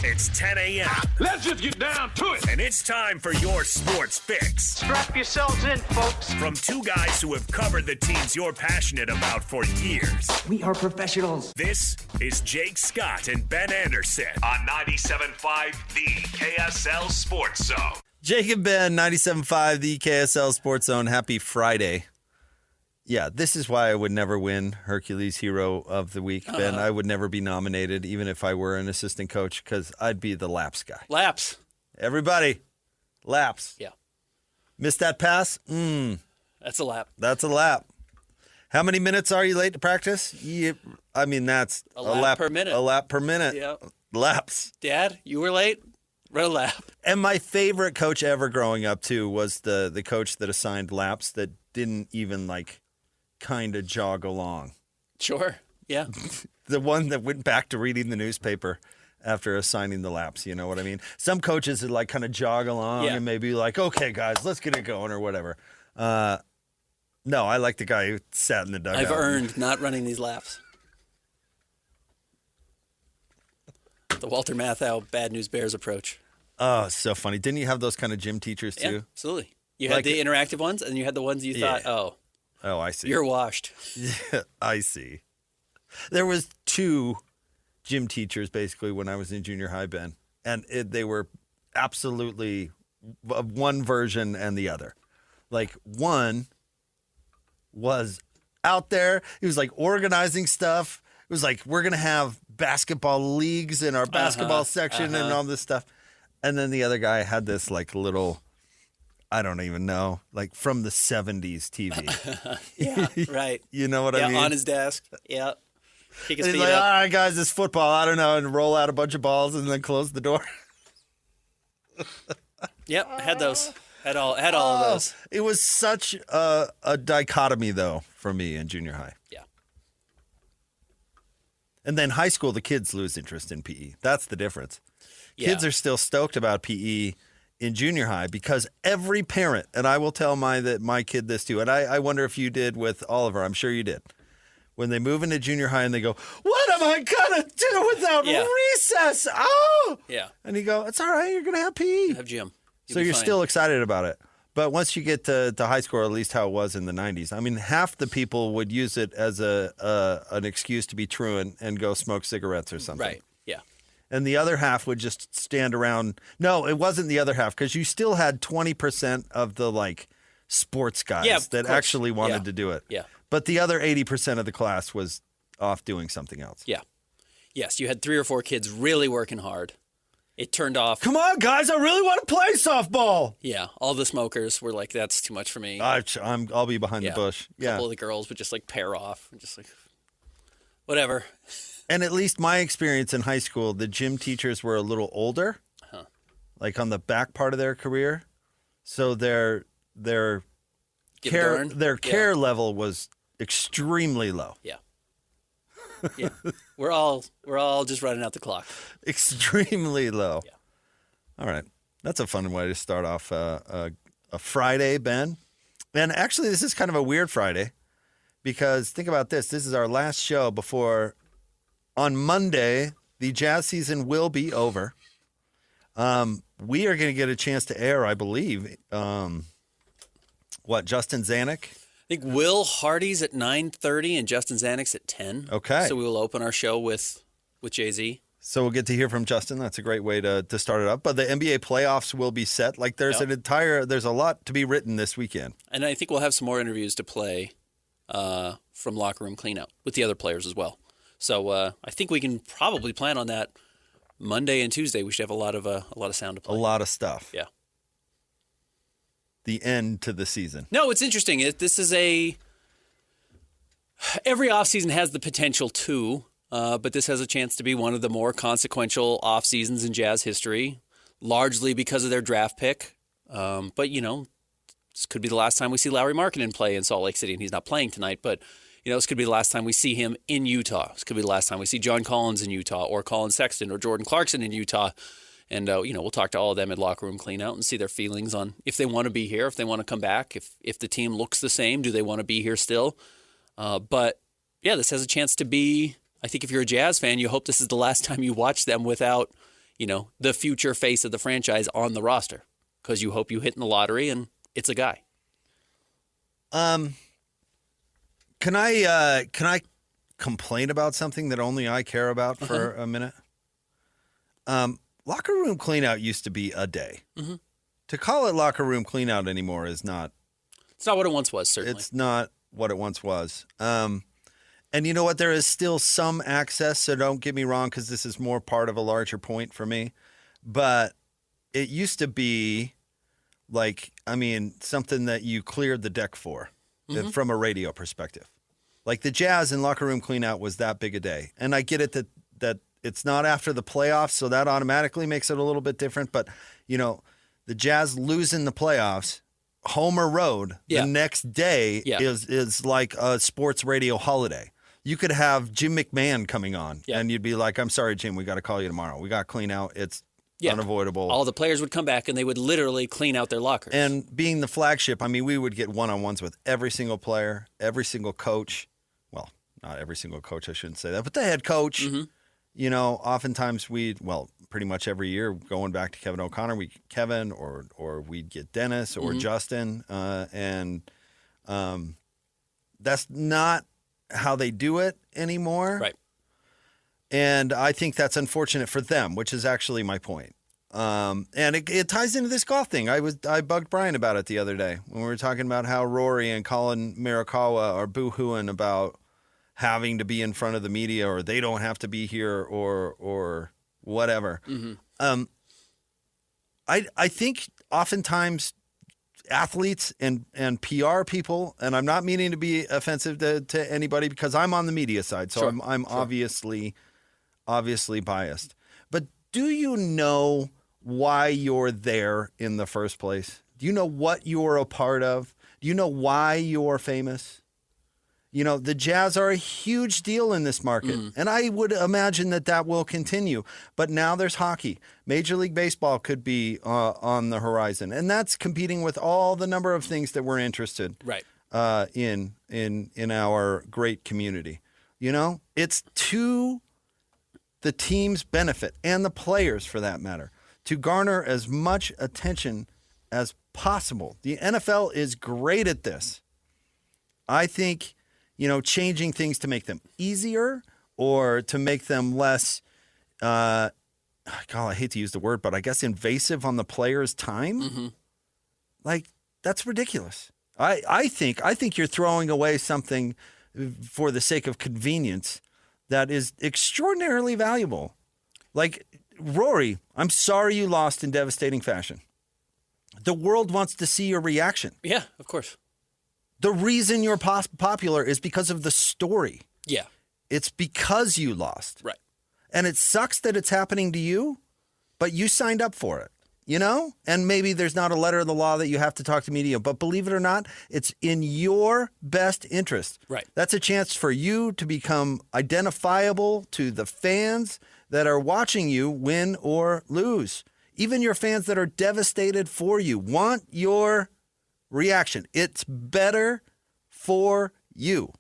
It's 10 a.m. Let's just get down to it. And it's time for your sports fix. Strap yourselves in, folks. From two guys who have covered the teams you're passionate about for years. We are professionals. This is Jake Scott and Ben Anderson on 97.5 The KSL Sports Zone. Jake and Ben, 97.5 The KSL Sports Zone. Happy Friday. Yeah, this is why I would never win Hercules Hero of the Week, Ben. I would never be nominated, even if I were an assistant coach, because I'd be the laps guy. Laps. Everybody, laps. Yeah. Missed that pass? That's a lap. That's a lap. How many minutes are you late to practice? That's a lap per minute. A lap per minute. Yeah. Laps. Dad, you were late? Run a lap. And my favorite coach ever growing up, too, was the coach that assigned laps that didn't even, kind of jog along. Sure. Yeah. The one that went back to reading the newspaper after assigning the laps, you know what I mean? Some coaches would kind of jog along and maybe okay, guys, let's get it going or whatever. No, I like the guy who sat in the dugout. I've earned not running these laps. The Walter Matthau Bad News Bears approach. Oh, so funny. Didn't you have those kind of gym teachers too? Yeah, absolutely. You had the interactive ones and you had the ones you thought, Oh, I see. You're washed. Yeah, I see. There was two gym teachers, basically, when I was in junior high, Ben. And they were absolutely one version and the other. One was out there. He was, organizing stuff. It was we're going to have basketball leagues in our basketball section and all this stuff. And then the other guy had this, little... I don't even know, from the 70s TV. Yeah, right. You know what I mean? Yeah, on his desk. Yeah. Kick his He's feet all up. right, guys, it's football. I don't know. And roll out a bunch of balls and then close the door. Yep, had those. Had all of those. It was such a dichotomy, though, for me in junior high. Yeah. And then high school, the kids lose interest in PE. That's the difference. Yeah. Kids are still stoked about PE in junior high because every parent, and I will tell my kid this too, and I wonder if you did with Oliver. I'm sure you did. When they move into junior high and they go, what am I going to do without recess? Oh! Yeah. And you go, it's all right. You're going to have PE. Have gym. So you're still excited about it. But once you get to high school, or at least how it was in the 90s, I mean, half the people would use it as an excuse to be truant and go smoke cigarettes or something. Right. Yeah. And the other half would just stand around. No, it wasn't the other half because you still had 20% of the sports guys that actually wanted to do it. Yeah. But the other 80% of the class was off doing something else. Yeah. Yes, you had 3 or 4 kids really working hard. It turned off. Come on, guys! I really want to play softball. Yeah, all the smokers were like, "That's too much for me." I'll be behind the bush. A couple of the girls would just pair off and just whatever. And at least my experience in high school, the gym teachers were a little older, on the back part of their career, so their care level was extremely low. Yeah. Yeah. We're all just running out the clock. Extremely low. Yeah. All right. That's a fun way to start off a Friday, Ben. And actually, this is kind of a weird Friday because think about this. This is our last show before on Monday, the Jazz season will be over. We are going to get a chance to air, I believe, Justin Zanuck? I think Will Hardy's at 9:30 and Justin Zanuck's at 10. Okay. So we will open our show with Jay-Z. So we'll get to hear from Justin. That's a great way to start it up. But the NBA playoffs will be set. There's there's a lot to be written this weekend. And I think we'll have some more interviews to play from Locker Room Cleanout with the other players as well. So I think we can probably plan on that Monday and Tuesday. We should have a lot of sound to play. A lot of stuff. Yeah. The end to the season. No, it's interesting. This is every offseason has the potential to, but this has a chance to be one of the more consequential off seasons in Jazz history, largely because of their draft pick. But this could be the last time we see Lauri Markkanen play in Salt Lake City, and he's not playing tonight. But this could be the last time we see him in Utah. This could be the last time we see John Collins in Utah, or Colin Sexton, or Jordan Clarkson in Utah. And, we'll talk to all of them at Locker Room Cleanout and see their feelings on if they want to be here, if they want to come back, if the team looks the same, do they want to be here still? But, yeah, this has a chance to be, I think if you're a Jazz fan, you hope this is the last time you watch them without, the future face of the franchise on the roster because you hope you hit in the lottery and it's a guy. Can I complain about something that only I care about for a minute? Locker room cleanout used to be a day. Mm-hmm. To call it locker room cleanout anymore is not. It's not what it once was, certainly. It's not what it once was. And you know what? There is still some access, so don't get me wrong, because this is more part of a larger point for me. But it used to be something that you cleared the deck for from a radio perspective. Like the Jazz and locker room cleanout was that big a day. And I get it that it's not after the playoffs, so that automatically makes it a little bit different. But, the Jazz losing the playoffs, home or road, the next day is like a sports radio holiday. You could have Jim McMahon coming on, and you'd be like, I'm sorry, Jim, we got to call you tomorrow. We got to clean out. It's unavoidable. All the players would come back, and they would literally clean out their lockers. And being the flagship, we would get one-on-ones with every single player, every single coach. Well, not every single coach, I shouldn't say that, but the head coach. Mm-hmm. Oftentimes pretty much every year, going back to Kevin O'Connor, we get Kevin or we'd get Dennis or Justin. And that's not how they do it anymore. Right. And I think that's unfortunate for them, which is actually my point. And it ties into this golf thing. I bugged Brian about it the other day when we were talking about how Rory and Colin Morikawa are boo-hooing about having to be in front of the media, or they don't have to be here, or whatever. Mm-hmm. I think oftentimes athletes and PR people, and I'm not meaning to be offensive to anybody because I'm on the media side, so I'm obviously biased. But do you know why you're there in the first place? Do you know what you're a part of? Do you know why you're famous? The Jazz are a huge deal in this market, and I would imagine that will continue. But now there's hockey. Major League Baseball could be on the horizon, and that's competing with all the number of things that we're interested in our great community. It's to the team's benefit and the players, for that matter, to garner as much attention as possible. The NFL is great at this. I think changing things to make them easier or to make them less, I hate to use the word, but I guess invasive on the player's time. Mm-hmm. That's ridiculous. I think you're throwing away something for the sake of convenience that is extraordinarily valuable. Like Rory, I'm sorry you lost in devastating fashion. The world wants to see your reaction. Yeah, of course. The reason you're popular is because of the story. Yeah. It's because you lost. Right. And it sucks that it's happening to you, but you signed up for it, And maybe there's not a letter of the law that you have to talk to media, but believe it or not, it's in your best interest. Right. That's a chance for you to become identifiable to the fans that are watching you win or lose. Even your fans that are devastated for you want your reaction. It's better for you.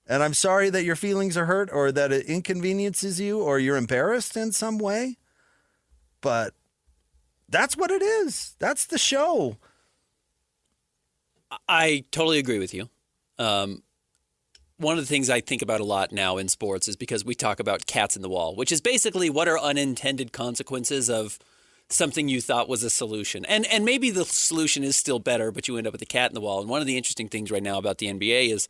And I'm sorry that your feelings are hurt or that it inconveniences you or you're embarrassed in some way. But that's what it is. That's the show. I totally agree with you. One of the things I think about a lot now in sports is because we talk about cats in the wall, which is basically what are unintended consequences of something you thought was a solution. And maybe the solution is still better, but you end up with a cat in the wall. And one of the interesting things right now about the NBA is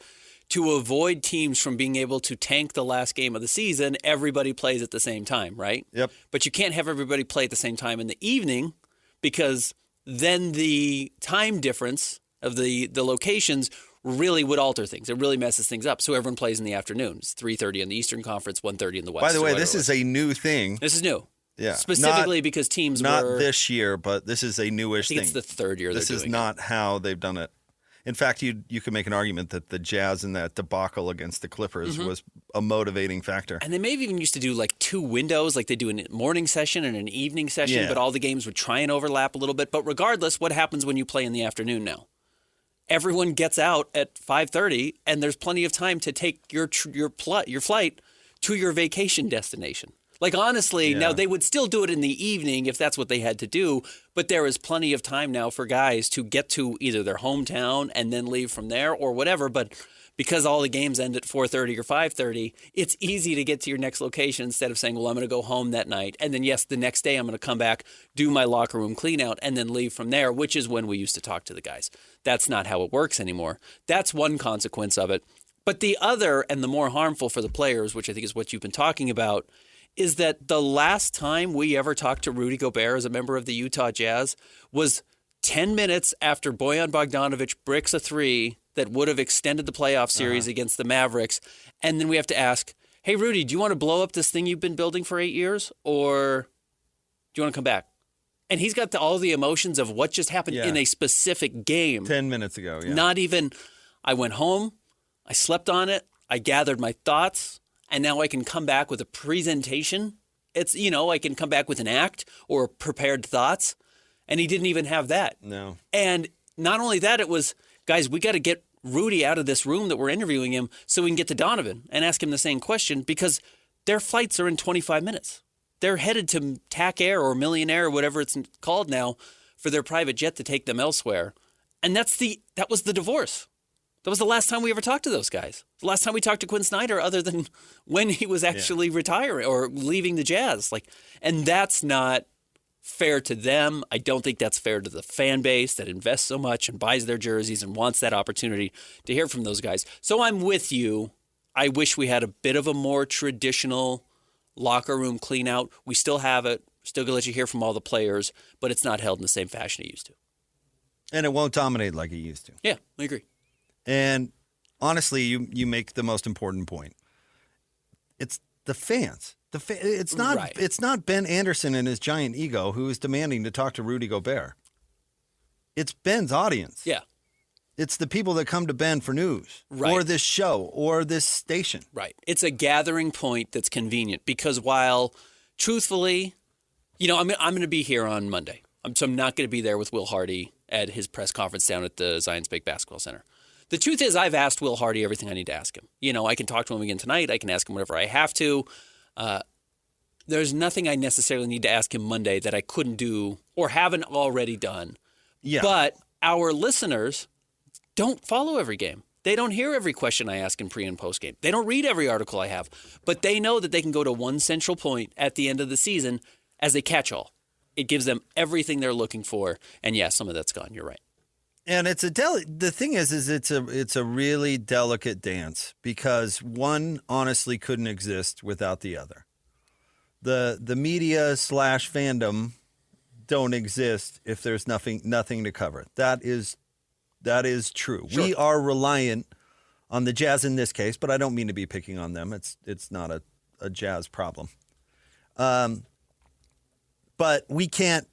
to avoid teams from being able to tank the last game of the season, everybody plays at the same time, right? Yep. But you can't have everybody play at the same time in the evening because then the time difference of the locations really would alter things. It really messes things up. So everyone plays in the afternoon. It's 3:30 in the Eastern Conference, 1:30 in the West. By the way, this is a new thing. This is new. Yeah. Specifically because teams not were... Not this year, but this is a newish thing. I think it's the third year This is not how they've done it. In fact, you could make an argument that the Jazz and that debacle against the Clippers was a motivating factor. And they may have even used to do like two windows, like they do a morning session and an evening session, but all the games would try and overlap a little bit. But regardless, what happens when you play in the afternoon now? Everyone gets out at 5:30, and there's plenty of time to take your flight to your vacation destination. Like, honestly, now they would still do it in the evening if that's what they had to do, but there is plenty of time now for guys to get to either their hometown and then leave from there or whatever. But because all the games end at 4:30 or 5:30, it's easy to get to your next location instead of saying, well, I'm going to go home that night. And then, yes, the next day I'm going to come back, do my locker room clean out, and then leave from there, which is when we used to talk to the guys. That's not how it works anymore. That's one consequence of it. But the other, and the more harmful for the players, which I think is what you've been talking about, is that the last time we ever talked to Rudy Gobert as a member of the Utah Jazz was 10 minutes after Bojan Bogdanovic bricks a three that would have extended the playoff series against the Mavericks. And then we have to ask, hey, Rudy, do you want to blow up this thing you've been building for 8 years, or do you want to come back? And he's got all the emotions of what just happened in a specific game. 10 minutes ago, Not even, I went home, I slept on it, I gathered my thoughts, and now I can come back with a presentation. It's, I can come back with an act or prepared thoughts. And he didn't even have that. No. And not only that, it was, guys, we got to get Rudy out of this room that we're interviewing him so we can get to Donovan and ask him the same question, because their flights are in 25 minutes. They're headed to TAC Air or Millionaire or whatever it's called now for their private jet to take them elsewhere. And that was the divorce. That was the last time we ever talked to those guys. The last time we talked to Quinn Snyder, other than when he was actually retiring or leaving the Jazz. And that's not fair to them. I don't think that's fair to the fan base that invests so much and buys their jerseys and wants that opportunity to hear from those guys. So I'm with you. I wish we had a bit of a more traditional locker room clean out. We still have it. Still going to let you hear from all the players, but it's not held in the same fashion it used to. And it won't dominate like it used to. Yeah, I agree. And honestly, you make the most important point. It's the fans. It's not Ben Anderson and his giant ego who is demanding to talk to Rudy Gobert. It's Ben's audience. Yeah. It's the people that come to Ben for news or this show or this station. Right. It's a gathering point that's convenient because while, truthfully, I'm going to be here on Monday. So I'm not going to be there with Will Hardy at his press conference down at the Zions Bank Basketball Center. The truth is I've asked Will Hardy everything I need to ask him. I can talk to him again tonight. I can ask him whatever I have to. There's nothing I necessarily need to ask him Monday that I couldn't do or haven't already done. Yeah. But our listeners don't follow every game. They don't hear every question I ask in pre and post game. They don't read every article I have. But they know that they can go to one central point at the end of the season as a catch-all. It gives them everything they're looking for. And yeah, some of that's gone. You're right. And it's the thing is it's a really delicate dance because one honestly couldn't exist without the other. The media / fandom don't exist if there's nothing to cover. That is true. Sure. We are reliant on the Jazz in this case, but I don't mean to be picking on them. It's not a Jazz problem. But we can't,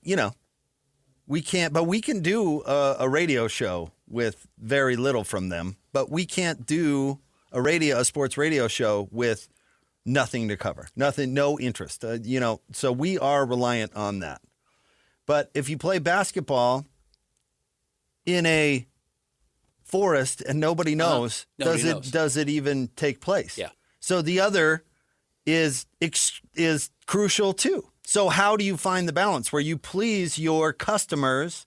but we can do a radio show with very little from them, but we can't do a sports radio show with nothing to cover, no interest, so we are reliant on that. But if you play basketball in a forest and nobody knows, does it even take place? Yeah. So the other is crucial too. So how do you find the balance where you please your customers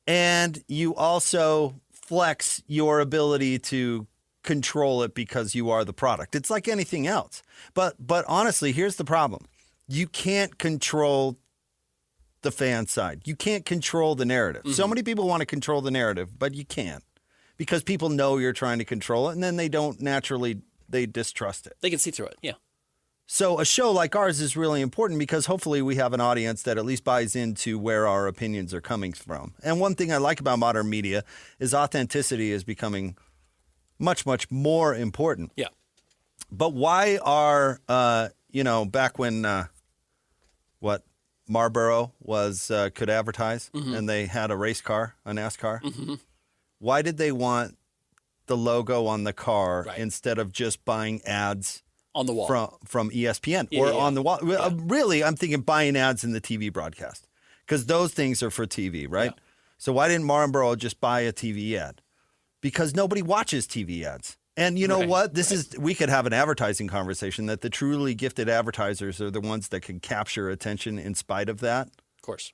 and you also flex your ability to control it because you are the product? It's like anything else. But honestly, here's the problem. You can't control the fan side. You can't control the narrative. Mm-hmm. So many people want to control the narrative, but you can't because people know you're trying to control it and then they distrust it. They can see through it. Yeah. So a show like ours is really important because hopefully we have an audience that at least buys into where our opinions are coming from. And one thing I like about modern media is authenticity is becoming much, much more important. Yeah. But why are, back when Marlboro could advertise and they had a race car, a NASCAR, why did they want the logo on the car instead of just buying ads on the wall from ESPN on the wall? Yeah. Really, I'm thinking buying ads in the TV broadcast because those things are for TV, right? Yeah. So why didn't Marlboro just buy a TV ad? Because nobody watches TV ads. And you know Right, what? We could have an advertising conversation that the truly gifted advertisers are the ones that can capture attention in spite of that. Of course.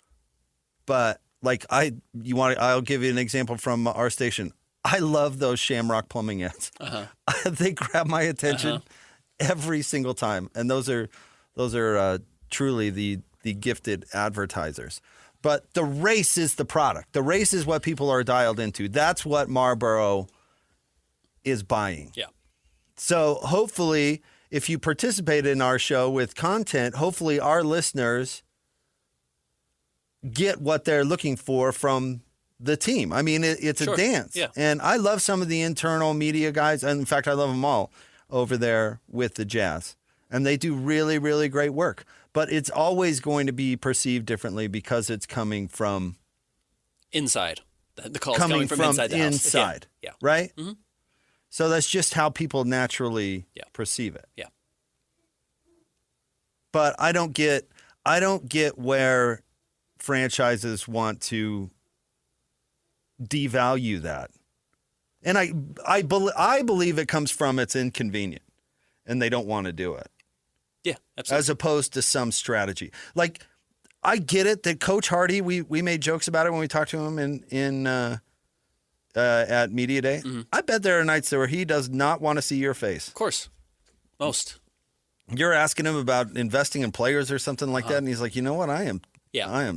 But like I'll give you an example from our station. I love those Shamrock Plumbing ads. They grab my attention every single time. And those are truly the gifted advertisers. But the race is the product. The race is what people are dialed into. That's what Marlboro is buying. Yeah. So hopefully, if you participate in our show with content, hopefully our listeners get what they're looking for from the team. I mean, it's a dance. Yeah. And I love some of the internal media guys. And in fact, I love them all over there with the Jazz. And they do really, really great work. But it's always going to be perceived differently because it's coming from inside. The call's coming from inside the house. Inside. Yeah. Right? Mm-hmm. So that's just how people naturally perceive it. Yeah. But I don't get where franchises want to devalue that. And I believe it comes from it's inconvenient and they don't want to do it. Yeah, absolutely. As opposed to some strategy. Like, I get it that Coach Hardy, we made jokes about it when we talked to him at Media Day. Mm-hmm. I bet there are nights where he does not want to see your face. Of course. Most. You're asking him about investing in players or something like that, and he's like, you know what? I am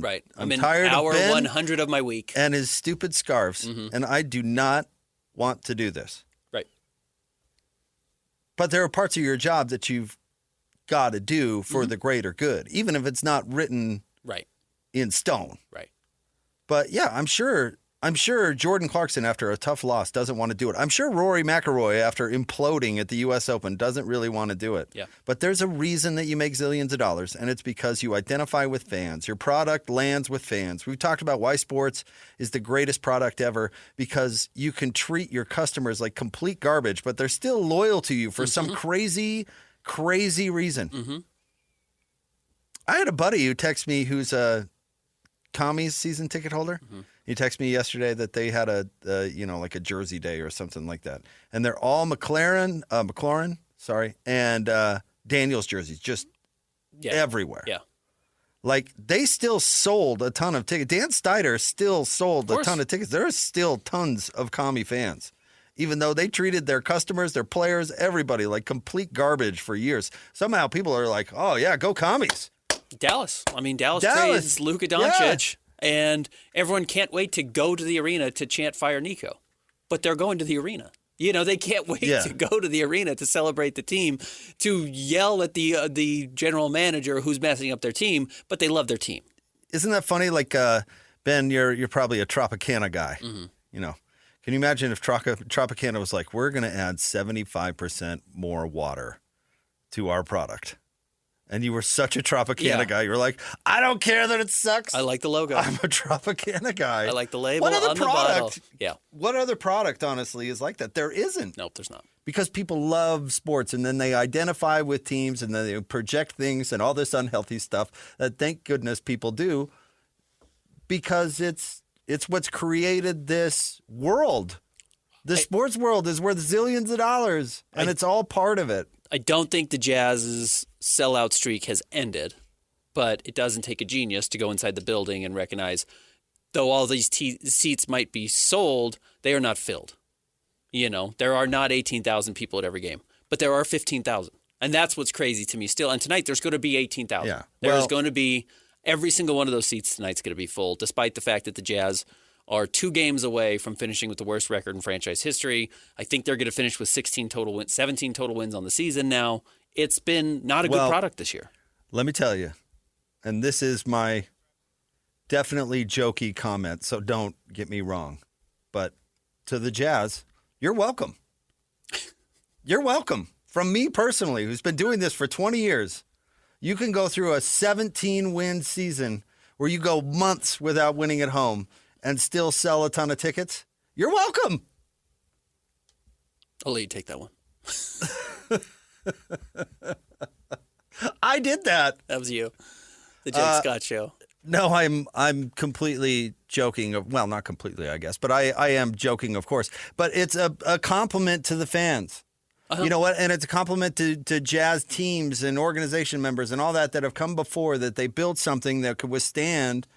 right. I'm in tired hour of Ben 100 of my week. And his stupid scarves, and I do not want to do this. Right. But there are parts of your job that you've got to do for the greater good, even if it's not written in stone. Right. But yeah, I'm sure Jordan Clarkson, after a tough loss, doesn't want to do it. I'm sure Rory McIlroy, after imploding at the U.S. Open, doesn't really want to do it. Yeah. But there's a reason that you make zillions of dollars, and it's because you identify with fans. Your product lands with fans. We've talked about why sports is the greatest product ever, because you can treat your customers like complete garbage, but they're still loyal to you for some crazy reason. Mm-hmm. I had a buddy who texted me who's a Commies season ticket holder. Mm-hmm. He texted me yesterday that they had a jersey day or something like that. And they're all McLaren, and Daniels jerseys just everywhere. Yeah. Like, they still sold a ton of tickets. Dan Snyder still sold a ton of tickets. There are still tons of Commie fans, even though they treated their customers, their players, everybody like complete garbage for years. Somehow people are like, oh, yeah, go Commies. Dallas trades Luka Doncic, and everyone can't wait to go to the arena to chant Fire Nico. But they're going to the arena. You know, they can't wait to go to the arena to celebrate the team, to yell at the general manager who's messing up their team, but they love their team. Isn't that funny? Like, Ben, you're probably a Tropicana guy. Mm-hmm. You know, can you imagine if Tropicana was like, we're going to add 75% more water to our product? And you were such a Tropicana guy. You were like, I don't care that it sucks. I like the logo. I'm a Tropicana guy. I like the label on the bottle. Yeah. What other product, honestly, is like that? There isn't. Nope, there's not. Because people love sports, and then they identify with teams, and then they project things and all this unhealthy stuff that, thank goodness, people do, because it's what's created this world. The sports world is worth zillions of dollars, and it's all part of it. I don't think the Jazz's sellout streak has ended, but it doesn't take a genius to go inside the building and recognize, though all these seats might be sold, they are not filled. You know, there are not 18,000 people at every game, but there are 15,000. And that's what's crazy to me still. And tonight there's going to be 18,000. Yeah. There's going to be every single one of those seats tonight's going to be full, despite the fact that the Jazz are 2 games away from finishing with the worst record in franchise history. I think they're going to finish with 17 total wins on the season now. It's been not a good product this year. Let me tell you, and this is my definitely jokey comment, so don't get me wrong, but to the Jazz, you're welcome. You're welcome. From me personally, who's been doing this for 20 years, you can go through a 17-win season where you go months without winning at home and still sell a ton of tickets. You're welcome. I'll let you take that one. I did that. That was you. The Jake Scott Show. No, I'm completely joking. Well, not completely, I guess, but I am joking, of course. But it's a compliment to the fans. Uh-huh. You know what? And it's a compliment to Jazz teams and organization members and all that have come before, that they built something that could withstand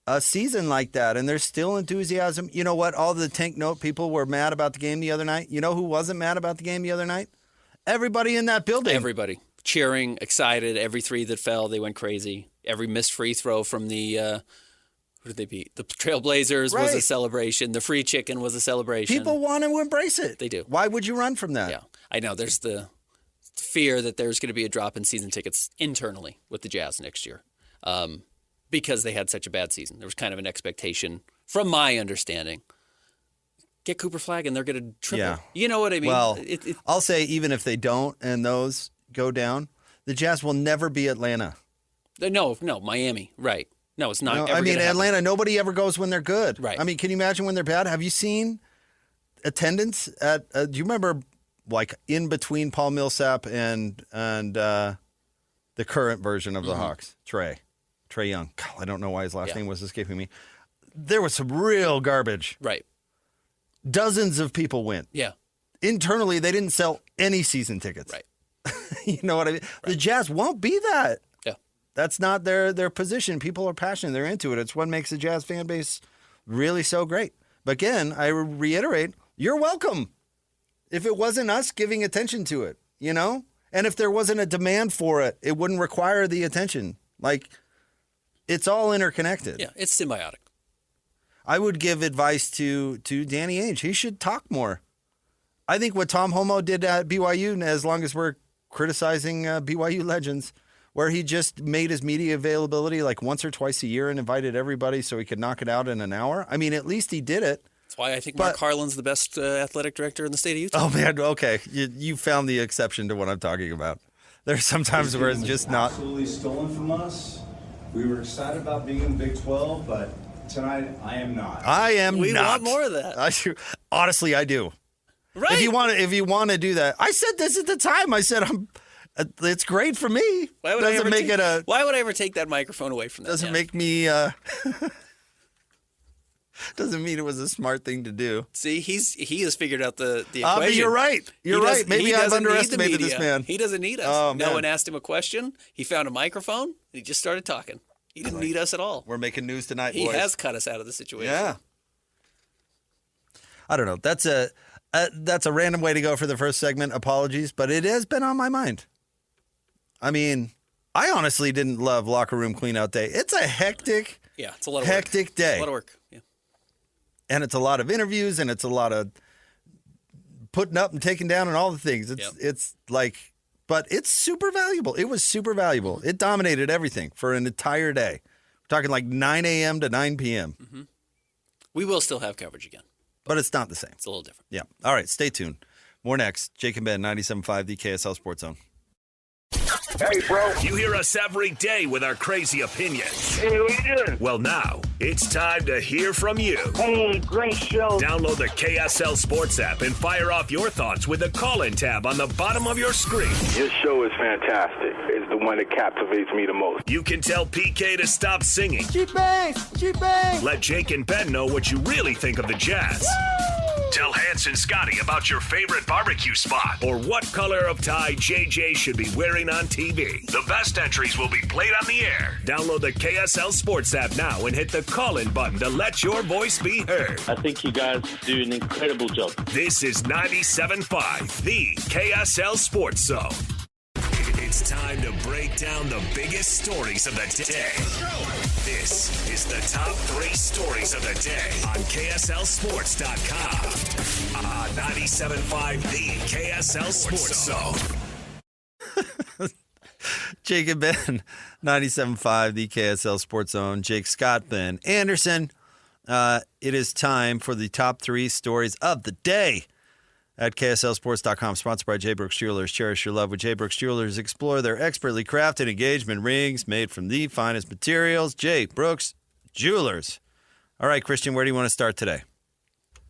a season like that. And there's still enthusiasm. You know what? All the tank note people were mad about the game the other night. You know who wasn't mad about the game the other night? Everybody in that building. Everybody. Cheering, excited. Every three that fell, they went crazy. Every missed free throw from the who did they beat? The Trailblazers was a celebration. The free chicken was a celebration. People want to embrace it. They do. Why would you run from that? Yeah, I know. There's the fear that there's going to be a drop in season tickets internally with the Jazz next year because they had such a bad season. There was kind of an expectation, from my understanding, get Cooper Flagg and they're going to triple. Yeah. You know what I mean? Well, I'll say even if they don't and those go down, the Jazz will never be Atlanta. No, Miami, right. No, it's not. No, ever gonna Atlanta, happen. nobody ever goes when they're good. Right. I mean, can you imagine when they're bad? Have you seen attendance at, do you remember like in between Paul Millsap and the current version of the Hawks, Trey Young? God, I don't know why his last name was escaping me. There was some real garbage. Right. Dozens of people went. Yeah. Internally, they didn't sell any season tickets. Right. You know what I mean? Right. The Jazz won't be that. Yeah. That's not their position. People are passionate. They're into it. It's what makes the Jazz fan base really so great. But again, I reiterate, you're welcome. If it wasn't us giving attention to it, you know? And if there wasn't a demand for it, it wouldn't require the attention. Like, it's all interconnected. Yeah, it's symbiotic. I would give advice to Danny Ainge. He should talk more. I think what Tom Homo did at BYU, as long as we're criticizing BYU legends, where he just made his media availability like once or twice a year and invited everybody so he could knock it out in an hour. I mean, at least he did it. That's why I think Mark Harlan's the best athletic director in the state of Utah. Oh, man. Okay. You found the exception to what I'm talking about. There's some times where it's just not. Absolutely stolen from us. We were excited about being in the Big 12, but tonight I am not. I am we not. We want more of that. Honestly, I do. Right. If you want to do that. I said this at the time. I said, it's great for me. Why would I ever take that microphone away from that? Doesn't make me doesn't mean it was a smart thing to do. See, he has figured out the equation. You're right. You're right. Maybe I've underestimated this man. He doesn't need us. Oh, no one asked him a question. He found a microphone. And he just started talking. He didn't need us at all. We're making news tonight, boys. He has cut us out of the situation. Yeah. I don't know. That's a random way to go for the first segment. Apologies, but it has been on my mind. I mean, I honestly didn't love locker room cleanout day. It's a hectic, it's a lot of hectic work. day. It's a lot of work. Yeah. And it's a lot of interviews, and it's a lot of putting up and taking down and all the things. It's like, but it's super valuable. It was super valuable. It dominated everything for an entire day. We're talking like 9 a.m. to 9 p.m. Mm-hmm. We will still have coverage again. But it's not the same. It's a little different. Yeah. All right. Stay tuned. More next. Jake and Ben, 97.5, the KSL Sports Zone. Hey, bro. You hear us every day with our crazy opinions. Hey, what you doing? Well, now it's time to hear from you. Hey, great show. Download the KSL Sports app and fire off your thoughts with the call-in tab on the bottom of your screen. Your show is fantastic. It's the one that captivates me the most. You can tell PK to stop singing. G-Bang! Let Jake and Ben know what you really think of the Jazz. Woo! Tell Hans and Scotty about your favorite barbecue spot or what color of tie JJ should be wearing on TV. The best entries will be played on the air. Download the KSL Sports app now and hit the call-in button to let your voice be heard. I think you guys do an incredible job. This is 97.5, the KSL Sports Zone. It's time to break down the biggest stories of the day. This is the top 3 stories of the day on KSLSports.com. 97.5, the KSL Sports Zone. Jake and Ben, 97.5, the KSL Sports Zone. Jake Scott, Ben Anderson. It is time for the top 3 stories of the day at KSLSports.com, sponsored by J. Brooks Jewelers. Cherish your love with J. Brooks Jewelers. Explore their expertly crafted engagement rings made from the finest materials. J. Brooks Jewelers. All right, Christian, where do you want to start today?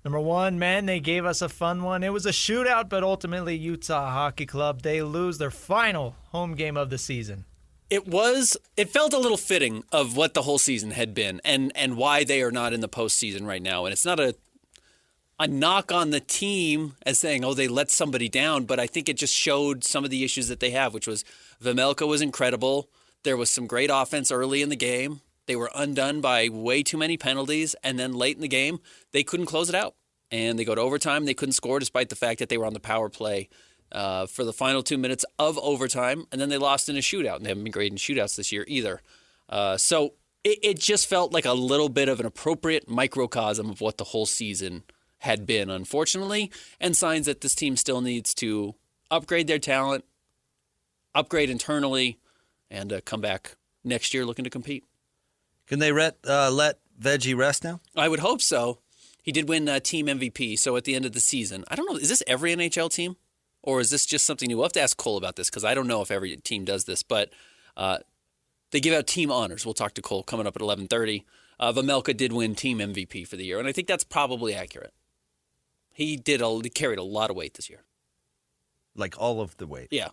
Number 1, man, they gave us a fun one. It was a shootout, but ultimately Utah Hockey Club, they lose their final home game of the season. It felt a little fitting of what the whole season had been and why they are not in the postseason right now. And it's not a knock on the team as saying, oh, they let somebody down, but I think it just showed some of the issues that they have, which was Vejmelka was incredible. There was some great offense early in the game. They were undone by way too many penalties, and then late in the game, they couldn't close it out. And they go to overtime. They couldn't score despite the fact that they were on the power play for the final 2 minutes of overtime, and then they lost in a shootout, and they haven't been great in shootouts this year either. So it just felt like a little bit of an appropriate microcosm of what the whole season had been, unfortunately, and signs that this team still needs to upgrade their talent, upgrade internally, and come back next year looking to compete. Can they let Veggie rest now? I would hope so. He did win team MVP, so at the end of the season. I don't know, is this every NHL team? Or is this just something new? We'll have to ask Cole about this because I don't know if every team does this, but they give out team honors. We'll talk to Cole coming up at 11:30. Vejmelka did win team MVP for the year, and I think that's probably accurate. He carried a lot of weight this year. Like all of the weight? Yeah.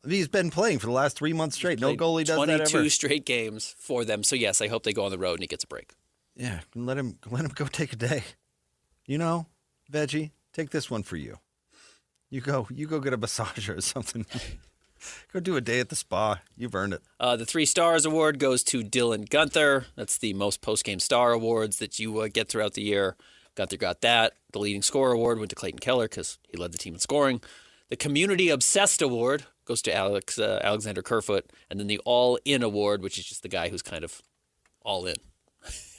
He's been playing for the last 3 months straight. No goalie does that ever. 22 straight games for them. So, yes, I hope they go on the road and he gets a break. Yeah, let him go take a day. You know, Veggie, take this one for you. You go get a massager or something. Go do a day at the spa. You've earned it. The 3 Stars Award goes to Dylan Gunther. That's the most post-game star awards that you get throughout the year. Gunther got that. The leading scorer award went to Clayton Keller because he led the team in scoring. The Community Obsessed Award goes to Alexander Kerfoot. And then the All-In Award, which is just the guy who's kind of all in,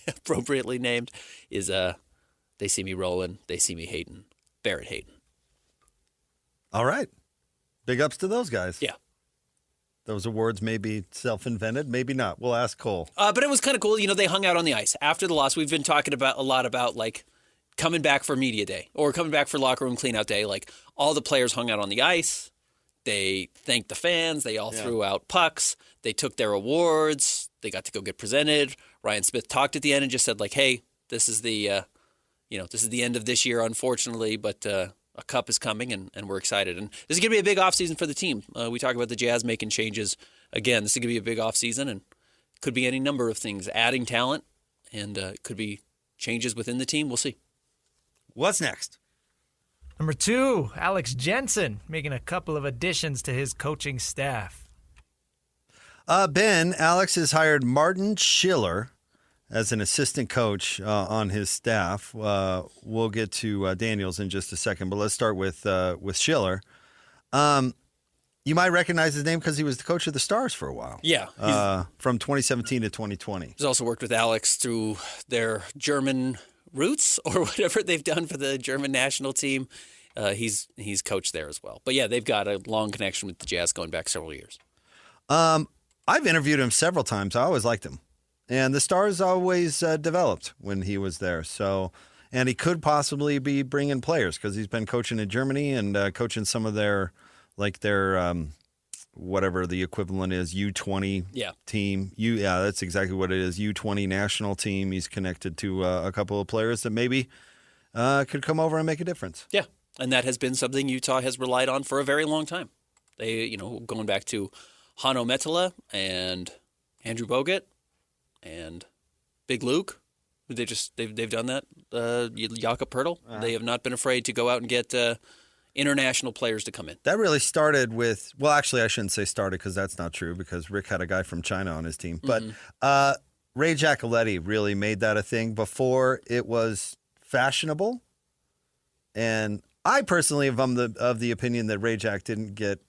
appropriately named, is They See Me Rolling, They See Me Hating, Barrett Hayton. All right. Big ups to those guys. Yeah. Those awards may be self-invented, maybe not. We'll ask Cole. But it was kind of cool. You know, they hung out on the ice. After the loss, we've been talking a lot about, like, coming back for media day or coming back for locker room cleanout day. Like, all the players hung out on the ice. They thanked the fans. They all threw out pucks. They took their awards. They got to go get presented. Ryan Smith talked at the end and just said, like, hey, this is the end of this year, unfortunately, but a cup is coming, and we're excited. And this is going to be a big offseason for the team. We talk about the Jazz making changes. Again, this is going to be a big offseason, and could be any number of things. Adding talent, and it could be changes within the team. We'll see. What's next? Number 2, Alex Jensen making a couple of additions to his coaching staff. Alex has hired Martin Schiller as an assistant coach on his staff. We'll get to Daniels in just a second, but let's start with Schiller. You might recognize his name because he was the coach of the Stars for a while. Yeah. From 2017 to 2020. He's also worked with Alex through their German roots or whatever they've done for the German national team. He's coached there as well. But yeah, they've got a long connection with the Jazz going back several years. I've interviewed him several times. I always liked him. And the Stars always developed when he was there. So, and he could possibly be bringing players because he's been coaching in Germany and coaching some of their whatever the equivalent is, U20 team. That's exactly what it is, U20 national team. He's connected to a couple of players that maybe could come over and make a difference. Yeah, and that has been something Utah has relied on for a very long time. They, going back to Hanno Metala and Andrew Bogut and Big Luke, they've done that. Jakob Pertl, they have not been afraid to go out and get international players to come in. That really started with, well, actually, I shouldn't say started because that's not true because Rick had a guy from China on his team. But Ray Giacoletti really made that a thing before it was fashionable. And I personally am of the opinion that Ray Jack didn't get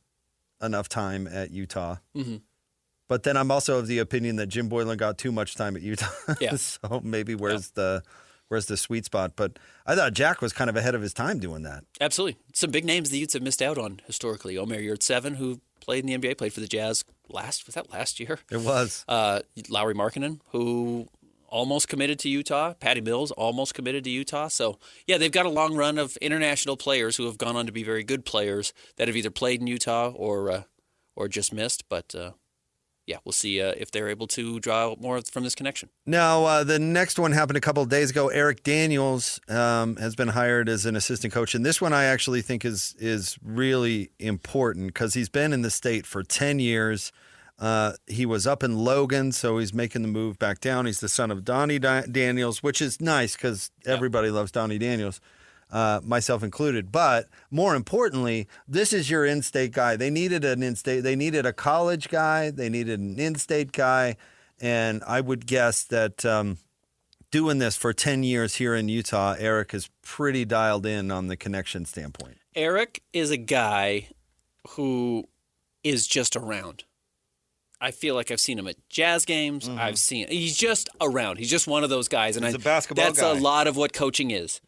enough time at Utah. Mm-hmm. But then I'm also of the opinion that Jim Boylan got too much time at Utah. Yeah. So maybe where's the sweet spot? But I thought Jack was kind of ahead of his time doing that. Absolutely. Some big names the Utes have missed out on historically. Omer Yurtseven, who played in the NBA, played for the Jazz last year? It was. Lauri Markkanen, who almost committed to Utah. Patty Mills almost committed to Utah. So, yeah, they've got a long run of international players who have gone on to be very good players that have either played in Utah or just missed. But, yeah, we'll see if they're able to draw more from this connection. Now, the next one happened a couple of days ago. Eric Daniels has been hired as an assistant coach. And this one I actually think is really important because he's been in the state for 10 years. He was up in Logan, so he's making the move back down. He's the son of Donnie Daniels, which is nice because everybody loves Donnie Daniels, myself included. But more importantly, this is your in-state guy. They needed an in-state. They needed a college guy. They needed an in-state guy. And I would guess that doing this for 10 years here in Utah, Eric is pretty dialed in on the connection standpoint. Eric is a guy who is just around. I feel like I've seen him at Jazz games. He's just around. He's just one of those guys. And He's a basketball that's guy. a lot of what coaching is.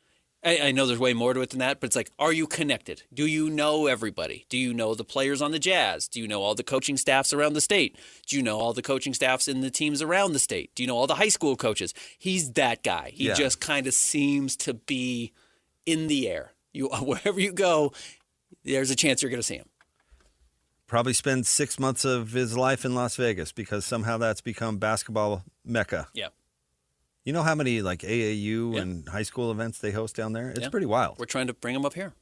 I know there's way more to it than that, but it's like, are you connected? Do you know everybody? Do you know the players on the Jazz? Do you know all the coaching staffs around the state? Do you know all the coaching staffs in the teams around the state? Do you know all the high school coaches? He's that guy. He just kind of seems to be in the air. Wherever you go, there's a chance you're going to see him. Probably spends 6 months of his life in Las Vegas because somehow that's become basketball mecca. Yeah. You know how many like AAU and high school events they host down there? It's pretty wild. We're trying to bring him up here.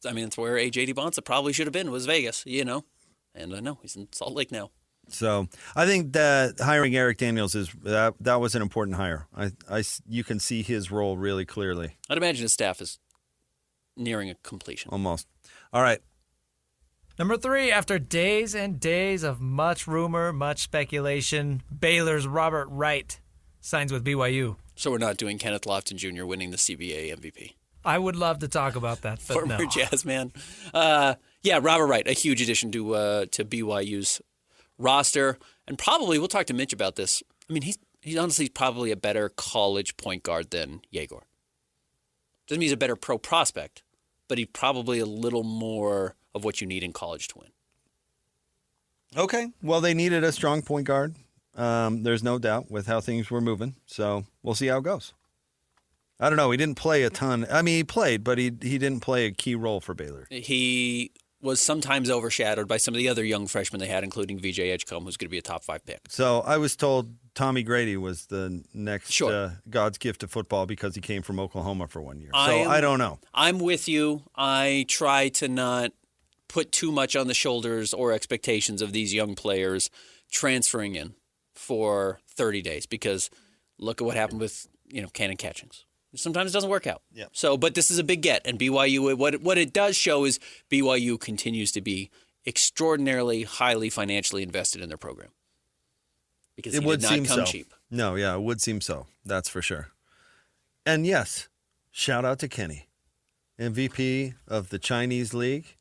I mean, it's where AJ DeBonsa probably should have been, was Vegas, And I know he's in Salt Lake now. So I think that hiring Eric Daniels that was an important hire. You can see his role really clearly. I'd imagine his staff is nearing a completion. Almost. All right. Number 3, after days and days of much rumor, much speculation, Baylor's Robert Wright signs with BYU. So we're not doing Kenneth Lofton Jr. winning the CBA MVP. I would love to talk about that, but Former no. Jazz man. Robert Wright, a huge addition to BYU's roster. And probably, we'll talk to Mitch about this. I mean, he's honestly probably a better college point guard than Yegor. Doesn't mean he's a better pro prospect, but he's probably a little more of what you need in college to win. Okay. Well, they needed a strong point guard. There's no doubt with how things were moving. So we'll see how it goes. I don't know. He didn't play a ton. I mean, he played, but he didn't play a key role for Baylor. He was sometimes overshadowed by some of the other young freshmen they had, including VJ Edgecombe, who's going to be a top 5 pick. So I was told Tommy Grady was the next God's gift to football because he came from Oklahoma for 1 year. So I don't know. I'm with you. I try to not put too much on the shoulders or expectations of these young players transferring in for 30 days because look at what happened with, Cannon Catchings. Sometimes it doesn't work out. Yep. So, but this is a big get, and BYU, what it does show is BYU continues to be extraordinarily highly financially invested in their program because it would not come cheap. No, it would seem so. That's for sure. And yes, shout out to Kenny, MVP of the Chinese League.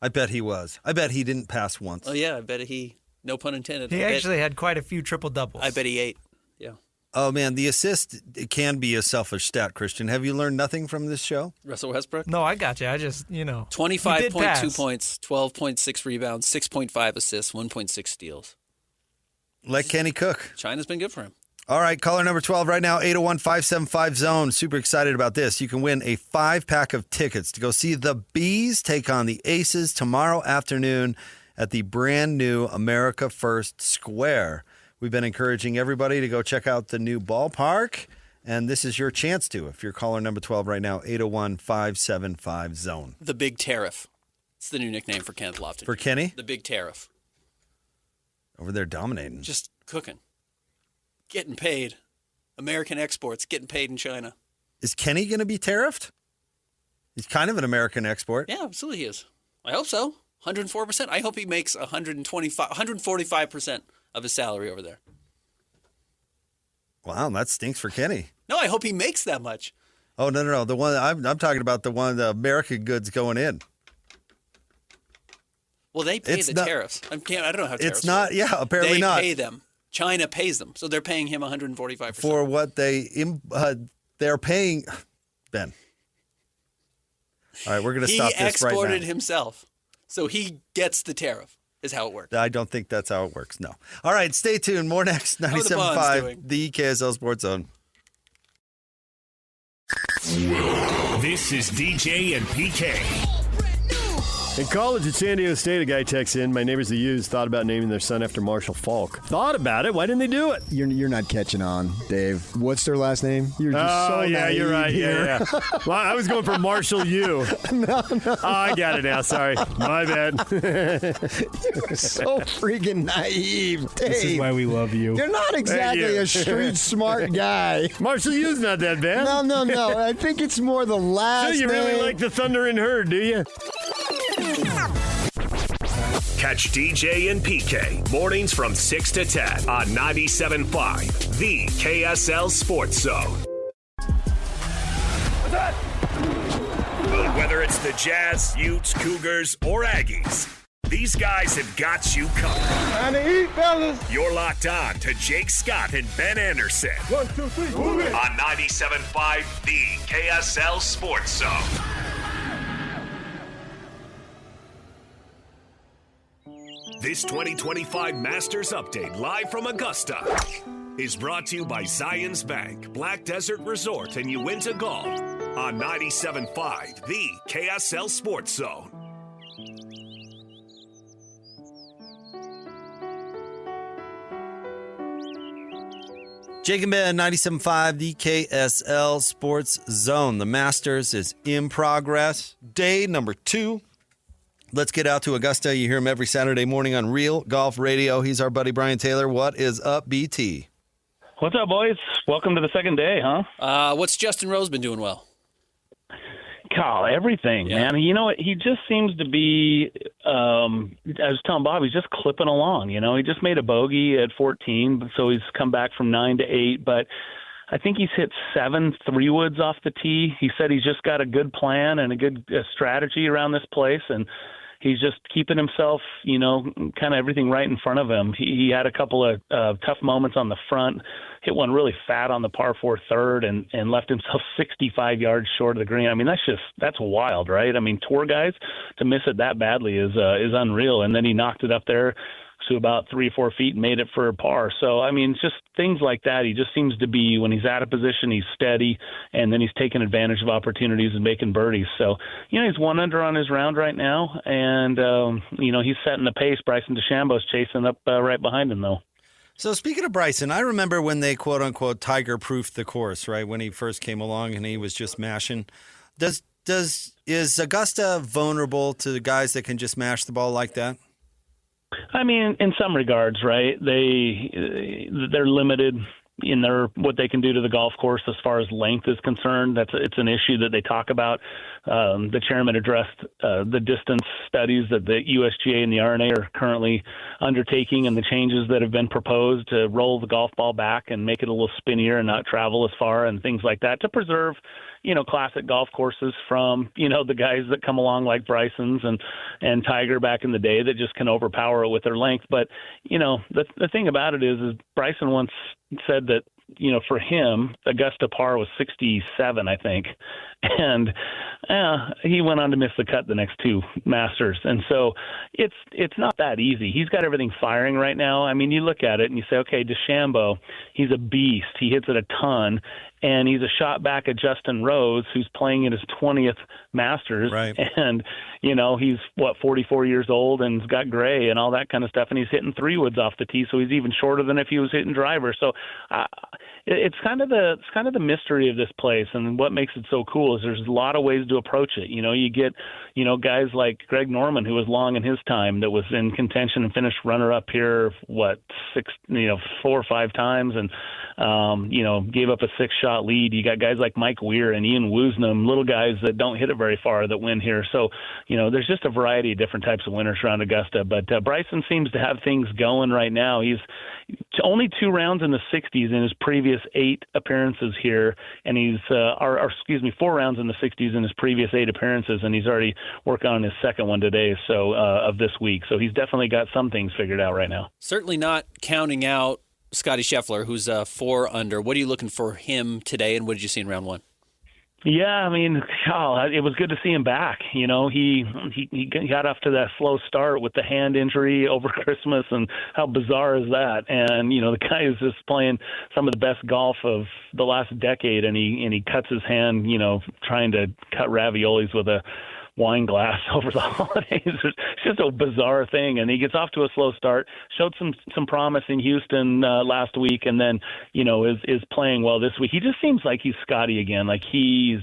I bet he was. I bet he didn't pass once. Oh yeah, I bet he. No pun intended. He actually had quite a few triple doubles. I bet he ate. Yeah. Oh, man, the assist can be a selfish stat, Christian. Have you learned nothing from this show? Russell Westbrook? No, I got you. I just, 25.2 points, 12.6 rebounds, 6.5 assists, 1.6 steals. Let Kenny cook. China's been good for him. All right, caller number 12 right now, 801-575-ZONE. Super excited about this. You can win a 5-pack of tickets to go see the Bees take on the Aces tomorrow afternoon at the brand new America First Square. We've been encouraging everybody to go check out the new ballpark, and this is your chance to. If you're caller number 12 right now, 801-575-ZONE. The Big Tariff. It's the new nickname for Kenneth Lofton. For Kenny? The Big Tariff. Over there dominating. Just cooking. Getting paid. American exports, getting paid in China. Is Kenny going to be tariffed? He's kind of an American export. Yeah, absolutely he is. I hope so. 104%. I hope he makes 145% of his salary over there. Wow, that stinks for Kenny. No, I hope he makes that much. Oh, no. The one I'm talking about, the American goods going in. Well, they pay tariffs. I don't know how tariffs It's not, work. yeah, apparently not. They pay them. China pays them. So they're paying him 145%. For what they're paying. Ben. All right, we're going to stop this right now. He exported himself. So he gets the tariff, is how it works. I don't think that's how it works, no. All right, stay tuned. More next. 97.5, the KSL Sports Zone. This is DJ and PK. In college at San Diego State, a guy texts in, my neighbors the U's thought about naming their son after Marshall Falk. Thought about it? Why didn't they do it? You're not catching on, Dave. What's their last name? You're just so yeah, naive you're right. here. Yeah. Well, I was going for Marshall U. No. Oh, I got it now. Sorry. My bad. You're so freaking naive, Dave. This is why we love you. You're not exactly a street smart guy. Marshall U's not that bad. No. I think it's more the last So you really name. like the Thunder and Herd, do you? Catch DJ and PK mornings from 6 to 10 on 97.5, the KSL Sports Zone. Whether it's the Jazz, Utes, Cougars, or Aggies, these guys have got you covered. Time to eat, fellas. You're locked on to Jake Scott and Ben Anderson 1, 2, 3, move it. on 97.5, the KSL Sports Zone. This 2025 Masters Update live from Augusta is brought to you by Zions Bank, Black Desert Resort, and Uinta Golf on 97.5, the KSL Sports Zone. Jake and Ben, 97.5, the KSL Sports Zone. The Masters is in progress. Day number 2. Let's get out to Augusta. You hear him every Saturday morning on Real Golf Radio. He's our buddy Brian Taylor. What is up, BT? What's up, boys? Welcome to the second day, huh? What's Justin Rose been doing well? Kyle, everything, man. You know what? He just seems to be, I was telling Bob, he's just clipping along. You know, he just made a bogey at 14, so he's come back from 9 to 8. But I think he's hit 7 3-woods off the tee. He said he's just got a good plan and a good strategy around this place, and he's just keeping himself, you know, kind of everything right in front of him. He had a couple of tough moments on the front, hit one really fat on the par 4 third and left himself 65 yards short of the green. I mean, that's wild, right? I mean, tour guys to miss it that badly is unreal. And then he knocked it up there to about 3 or 4 feet and made it for a par. So, I mean, just things like that. He just seems to be, when he's out of position, he's steady, and then he's taking advantage of opportunities and making birdies. So, you know, he's 1 under on his round right now, and, you know, he's setting the pace. Bryson DeChambeau's chasing up right behind him, though. So speaking of Bryson, I remember when they quote-unquote tiger-proofed the course, right, when he first came along and he was just mashing. Is Augusta vulnerable to the guys that can just mash the ball like that? I mean, in some regards, right? They're limited in what they can do to the golf course as far as length is concerned. It's an issue that they talk about. The chairman addressed the distance studies that the USGA and the RNA are currently undertaking, and the changes that have been proposed to roll the golf ball back and make it a little spinnier and not travel as far and things like that to preserve, you know, classic golf courses from, you know, the guys that come along like Bryson's and Tiger back in the day that just can overpower it with their length. But, you know, the thing about it is Bryson once said that, you know, for him, Augusta par was 67, I think. And he went on to miss the cut the next 2 Masters. And so it's not that easy. He's got everything firing right now. I mean, you look at it and you say, okay, DeChambeau, he's a beast. He hits it a ton. And he's a shot back at Justin Rose, who's playing in his 20th Masters. Right. And, you know, he's, 44 years old and he's got gray and all that kind of stuff. And he's hitting 3-woods off the tee, so he's even shorter than if he was hitting driver. So it's kind of the mystery of this place. And what makes it so cool is there's a lot of ways to approach it. You know, you get, you know, guys like Greg Norman, who was long in his time, that was in contention and finished runner-up here, 4 or 5 times, and, you know, gave up a 6-shot lead. You got guys like Mike Weir and Ian Woosnam, little guys that don't hit it very far that win here. So, you know, there's just a variety of different types of winners around Augusta. But Bryson seems to have things going right now. He's only 2 rounds in the 60s in his previous 8 appearances here, and he's 4 rounds in the 60s in his previous 8 appearances, and he's already working on his second one today, so of this week. So he's definitely got some things figured out right now. Certainly not counting out Scotty Scheffler, who's 4 under. What are you looking for him today, and what did you see in round 1? Yeah, I mean, it was good to see him back. You know, he got off to that slow start with the hand injury over Christmas, and how bizarre is that? And, you know, the guy is just playing some of the best golf of the last decade, and he cuts his hand, you know, trying to cut raviolis with a wine glass over the holidays. It's just a bizarre thing. And he gets off to a slow start, showed some promise in Houston last week, and then, is playing well this week. He just seems like he's Scotty again. Like he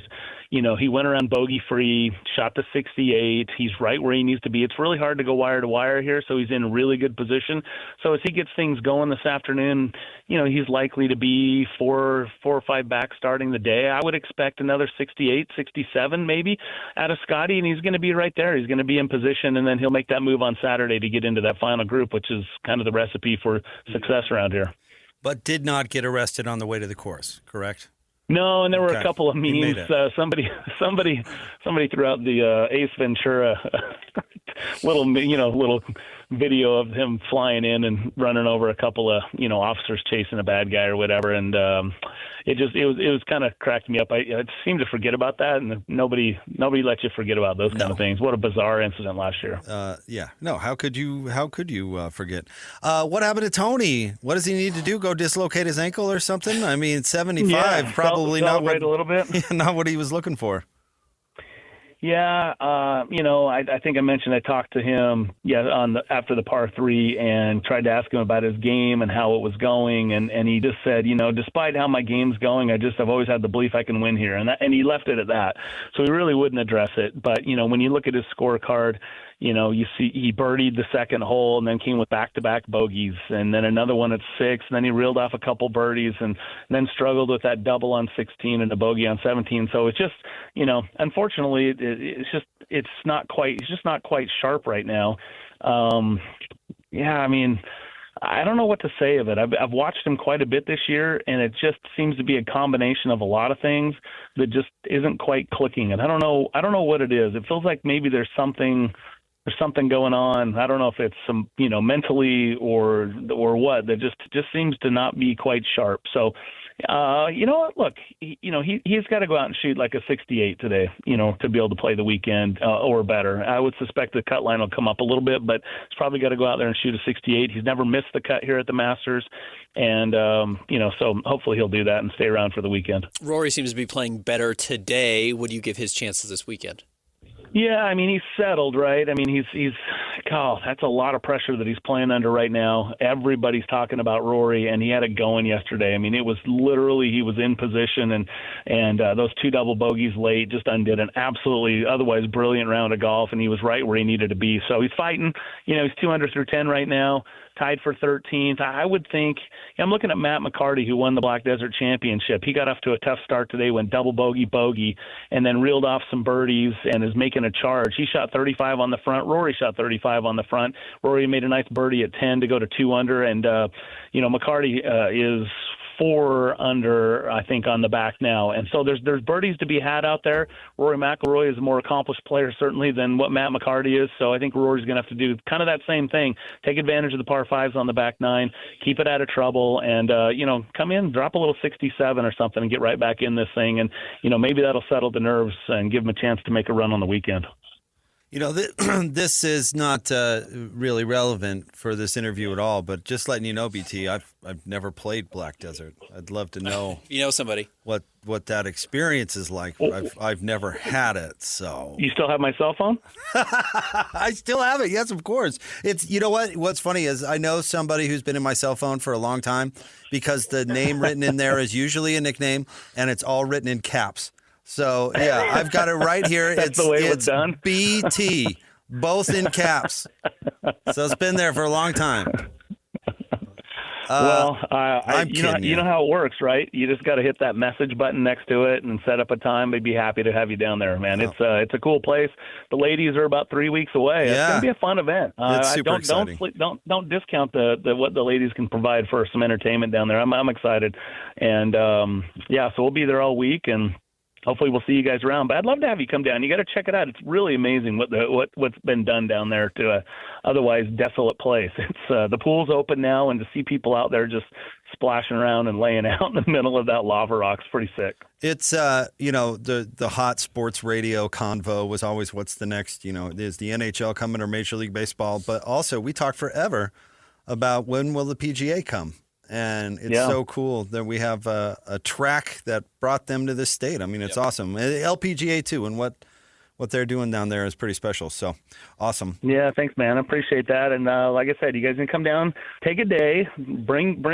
went around bogey-free, shot to 68. He's right where he needs to be. It's really hard to go wire to wire here, so he's in a really good position. So as he gets things going this afternoon, he's likely to be four or five back starting the day. I would expect another 68, 67 maybe out of Scotty, and he's going to be right there. He's going to be in position, and then he'll make that move on Saturday to get into that final group, which is kind of the recipe for success around here. But did not get arrested on the way to the course, correct? No, and there were a couple of memes. Somebody threw out the Ace Ventura little video of him flying in and running over a couple of officers chasing a bad guy or whatever, and it was kind of cracked me up. I seem to forget about that, and nobody lets you forget about those kind of things. What a bizarre incident last year. No, how could you forget? What happened to Tony? What does he need to do? Go dislocate his ankle or something? I mean, 75 probably not what, a little bit. Not what he was looking for. Yeah, I think I mentioned I talked to him after the par 3 and tried to ask him about his game and how it was going, and he just said, despite how my game's going, I've always had the belief I can win here, and he left it at that. So he really wouldn't address it. But when you look at his scorecard, you see he birdied the second hole and then came with back-to-back bogeys, and then another one at 6, and then he reeled off a couple birdies and then struggled with that double on 16 and a bogey on 17. So it's just, unfortunately, it's just not quite sharp right now. I don't know what to say of it. I've watched him quite a bit this year, and it just seems to be a combination of a lot of things that just isn't quite clicking. And I don't know what it is. It feels like maybe there's something going on. I don't know if it's some, mentally or what, that just seems to not be quite sharp. So, look, he's got to go out and shoot like a 68 today, to be able to play the weekend or better. I would suspect the cut line will come up a little bit, but he's probably got to go out there and shoot a 68. He's never missed the cut here at the Masters. And, so hopefully he'll do that and stay around for the weekend. Rory seems to be playing better today. Would you give his chances this weekend? Yeah, he's settled, right? That's a lot of pressure that he's playing under right now. Everybody's talking about Rory, and he had it going yesterday. It was literally, he was in position, and those 2 double bogeys late just undid an absolutely otherwise brilliant round of golf, and he was right where he needed to be. So he's fighting. He's 2 under through 10 right now, tied for 13th. I would think, I'm looking at Matt McCarty, who won the Black Desert Championship. He got off to a tough start today, went double bogey, and then reeled off some birdies and is making a charge. He shot 35 on the front. Rory shot 35 on the front. Rory made a nice birdie at 10 to go to 2 under, and McCarty is 4 under, I think, on the back now. And so there's birdies to be had out there. Rory McIlroy is a more accomplished player, certainly, than what Matt McCarty is. So I think Rory's going to have to do kind of that same thing. Take advantage of the par 5s on the back 9, keep it out of trouble, and, come in, drop a little 67 or something and get right back in this thing. And, maybe that'll settle the nerves and give him a chance to make a run on the weekend. This is not really relevant for this interview at all, but just letting you know, BT, I've never played Black Desert. I'd love to know. Somebody. What that experience is like. I've never had it, so. You still have my cell phone? I still have it. Yes, of course. It's what's funny is I know somebody who's been in my cell phone for a long time because the name written in there is usually a nickname, and it's all written in caps. So, yeah, I've got it right here. That's the way it was done? BT, both in caps. So it's been there for a long time. You know how it works, right? You just got to hit that message button next to it and set up a time. They'd be happy to have you down there, man. Oh. It's a cool place. The ladies are about 3 weeks away. Yeah. It's going to be a fun event. It's super exciting. Don't discount what the ladies can provide for some entertainment down there. I'm excited, and so we'll be there all week, and hopefully we'll see you guys around. But I'd love to have you come down. You got to check it out. It's really amazing what's been done down there to a otherwise desolate place. It's the pool's open now, and to see people out there just splashing around and laying out in the middle of that lava rock's pretty sick. It's the hot sports radio convo was always what's the next, is the NHL coming or Major League Baseball, but also we talked forever about when will the PGA come. And it's so cool that we have a track that brought them to this state. It's awesome. LPGA too. And what what they're doing down there is pretty special. So awesome. Yeah, thanks, man. I appreciate that. And like I said, you guys can come down, take a day, bring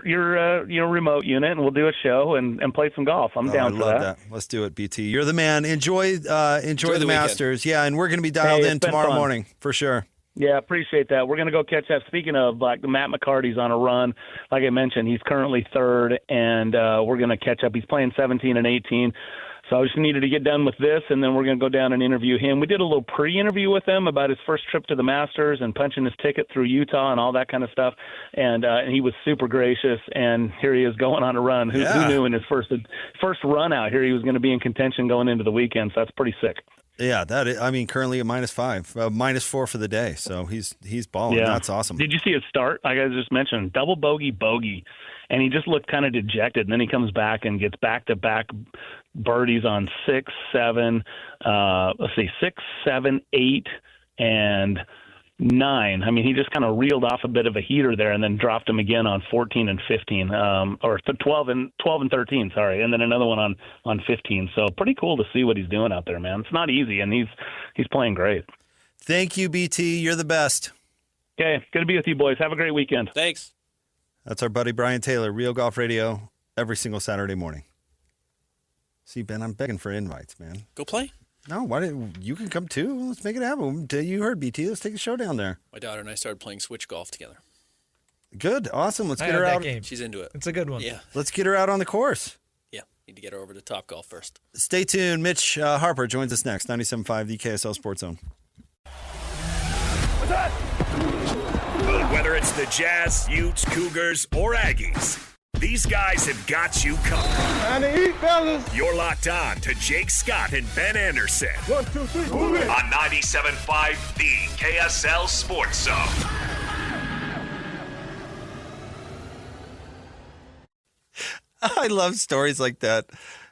your remote unit, and we'll do a show and play some golf. I'm down for that. Let's do it, BT. You're the man. Enjoy the Masters. Yeah, and we're going to be dialed in tomorrow morning for sure. Yeah, appreciate that. We're going to go catch up. Speaking of, like, Matt McCarty's on a run. Like I mentioned, he's currently third, and we're going to catch up. He's playing 17 and 18. So I just needed to get done with this, and then we're going to go down and interview him. We did a little pre-interview with him about his first trip to the Masters and punching his ticket through Utah and all that kind of stuff. And he was super gracious, and here he is going on a run. Who knew in his first run out here he was going to be in contention going into the weekend, so that's pretty sick. Yeah, currently at -5, -4 for the day. So he's balling. Yeah. That's awesome. Did you see his start? Like I just mentioned, double bogey, and he just looked kind of dejected. And then he comes back and gets back-to-back birdies on 6, 7, 6, 7, 8, and 9. I mean, he just kind of reeled off a bit of a heater there, and then dropped him again on 14 and 15, or 12 and 13. Sorry, and then another one on 15. So pretty cool to see what he's doing out there, man. It's not easy, and he's playing great. Thank you, BT. You're the best. Okay, good to be with you, boys. Have a great weekend. Thanks. That's our buddy Brian Taylor, Real Golf Radio, every single Saturday morning. See, Ben, I'm begging for invites, man. Go play. No, you can come too. Let's make it happen. You heard BT. Let's take a show down there. My daughter and I started playing switch golf together. Good, awesome. Let's get her out. Game. She's into it. It's a good one. Yeah. Let's get her out on the course. Yeah, need to get her over to Top Golf first. Stay tuned. Mitch Harper joins us next. 97.5, the KSL Sports Zone. Whether it's the Jazz, Utes, Cougars, or Aggies, these guys have got you covered. Time to eat, fellas. You're locked on to Jake Scott and Ben Anderson. 1, 2, 3, move it. On 97.5, the KSL Sports Zone. I love stories like that.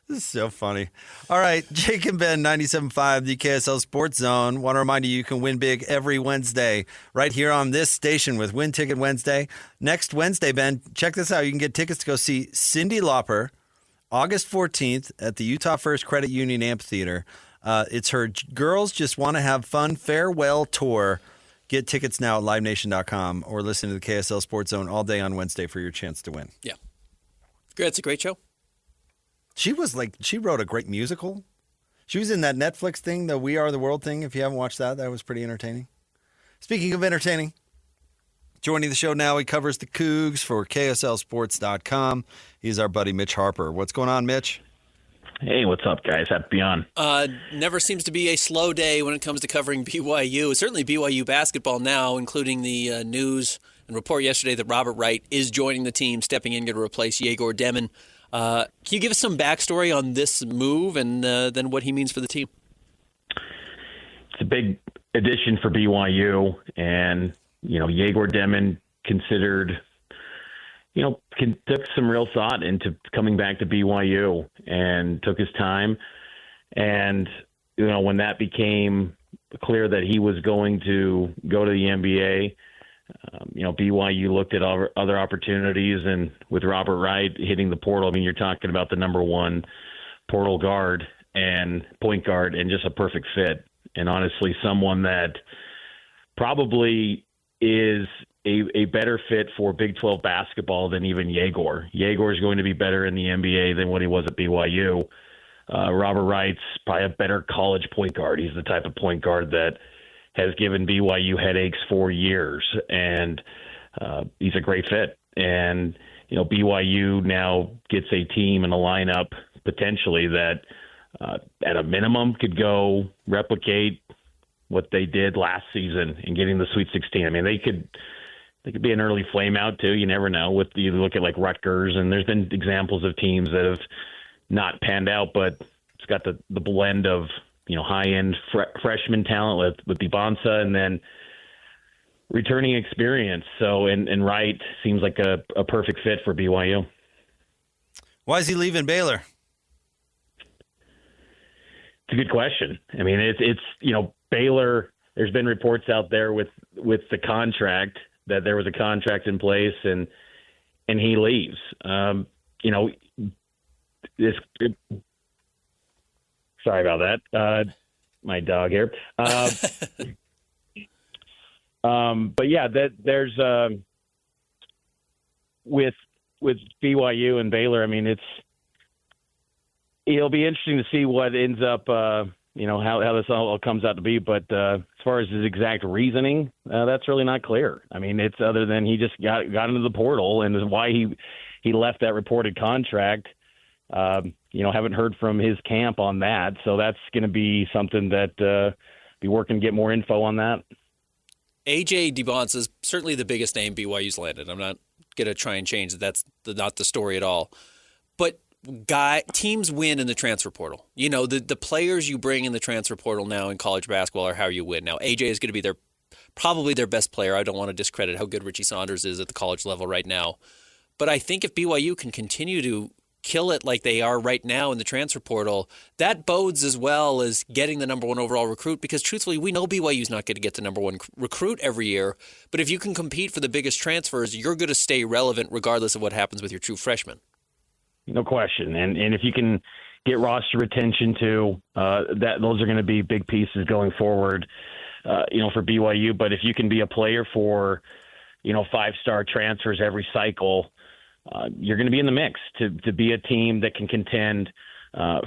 This is so funny. All right, Jake and Ben, 97.5, the KSL Sports Zone. Want to remind you can win big every Wednesday right here on this station with Win Ticket Wednesday. Next Wednesday, Ben, check this out. You can get tickets to go see Cyndi Lauper August 14th at the Utah First Credit Union Amphitheater. It's her Girls Just Want to Have Fun farewell tour. Get tickets now at livenation.com or listen to the KSL Sports Zone all day on Wednesday for your chance to win. Yeah. It's a great show. She wrote a great musical. She was in that Netflix thing, the We Are the World thing. If you haven't watched that, that was pretty entertaining. Speaking of entertaining, joining the show now, he covers the Cougs for KSLSports.com. He's our buddy Mitch Harper. What's going on, Mitch? Hey, what's up, guys? Happy to be on. Never seems to be a slow day when it comes to covering BYU. Certainly BYU basketball now, including the news and report yesterday that Robert Wright is joining the team, stepping in to replace Yegor Demon. Can you give us some backstory on this move and then what he means for the team? It's a big addition for BYU, and Yegor Demon considered, took some real thought into coming back to BYU and took his time. And when that became clear that he was going to go to the NBA, BYU looked at other opportunities, and with Robert Wright hitting the portal, I mean, you're talking about the number one portal guard and point guard and just a perfect fit. And honestly, someone that probably is a better fit for Big 12 basketball than even Yegor. Yegor is going to be better in the NBA than what he was at BYU. Robert Wright's probably a better college point guard. He's the type of point guard that has given BYU headaches for years, and he's a great fit. And, BYU now gets a team and a lineup potentially that at a minimum could go replicate what they did last season in getting the Sweet 16. I mean, they could be an early flame out too. You never know. You look at like Rutgers, and there's been examples of teams that have not panned out, but it's got the blend of high-end freshman talent with Ibonsa and then returning experience. So, and Wright seems like a perfect fit for BYU. Why is he leaving Baylor? It's a good question. I mean, it's Baylor, there's been reports out there with the contract that there was a contract in place and he leaves. Sorry about that. my dog here. But yeah, there's with BYU and Baylor. I mean, it'll be interesting to see what ends up. How this all comes out to be. But as far as his exact reasoning, that's really not clear. I mean, it's other than he just got into the portal, and is why he left that reported contract. Haven't heard from his camp on that, so that's going to be something that be working to get more info on that. A.J. DeBonce is certainly the biggest name BYU's landed. I'm not going to try and change that. That's not the story at all. But teams win in the transfer portal. The players you bring in the transfer portal now in college basketball are how you win. Now, A.J. is going to be probably their best player. I don't want to discredit how good Richie Saunders is at the college level right now. But I think if BYU can continue to kill it like they are right now in the transfer portal, that bodes as well as getting the number one overall recruit, because truthfully, we know BYU's not going to get the number one recruit every year, but if you can compete for the biggest transfers, you're going to stay relevant regardless of what happens with your true freshmen. No question. And if you can get roster retention too, those are going to be big pieces going forward, for BYU. But if you can be a player for, 5-star transfers every cycle, you're going to be in the mix to be a team that can contend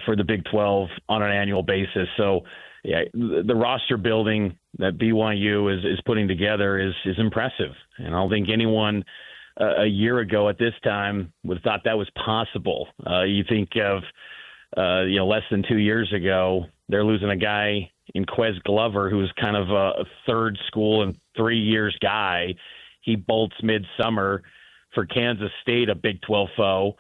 for the Big 12 on an annual basis. So, yeah, the roster building that BYU is putting together is impressive. And I don't think anyone a year ago at this time would have thought that was possible. You think of, less than 2 years ago, they're losing a guy in Quez Glover, who's kind of a third school and 3 years guy. He bolts midsummer for Kansas State, a Big 12 foe,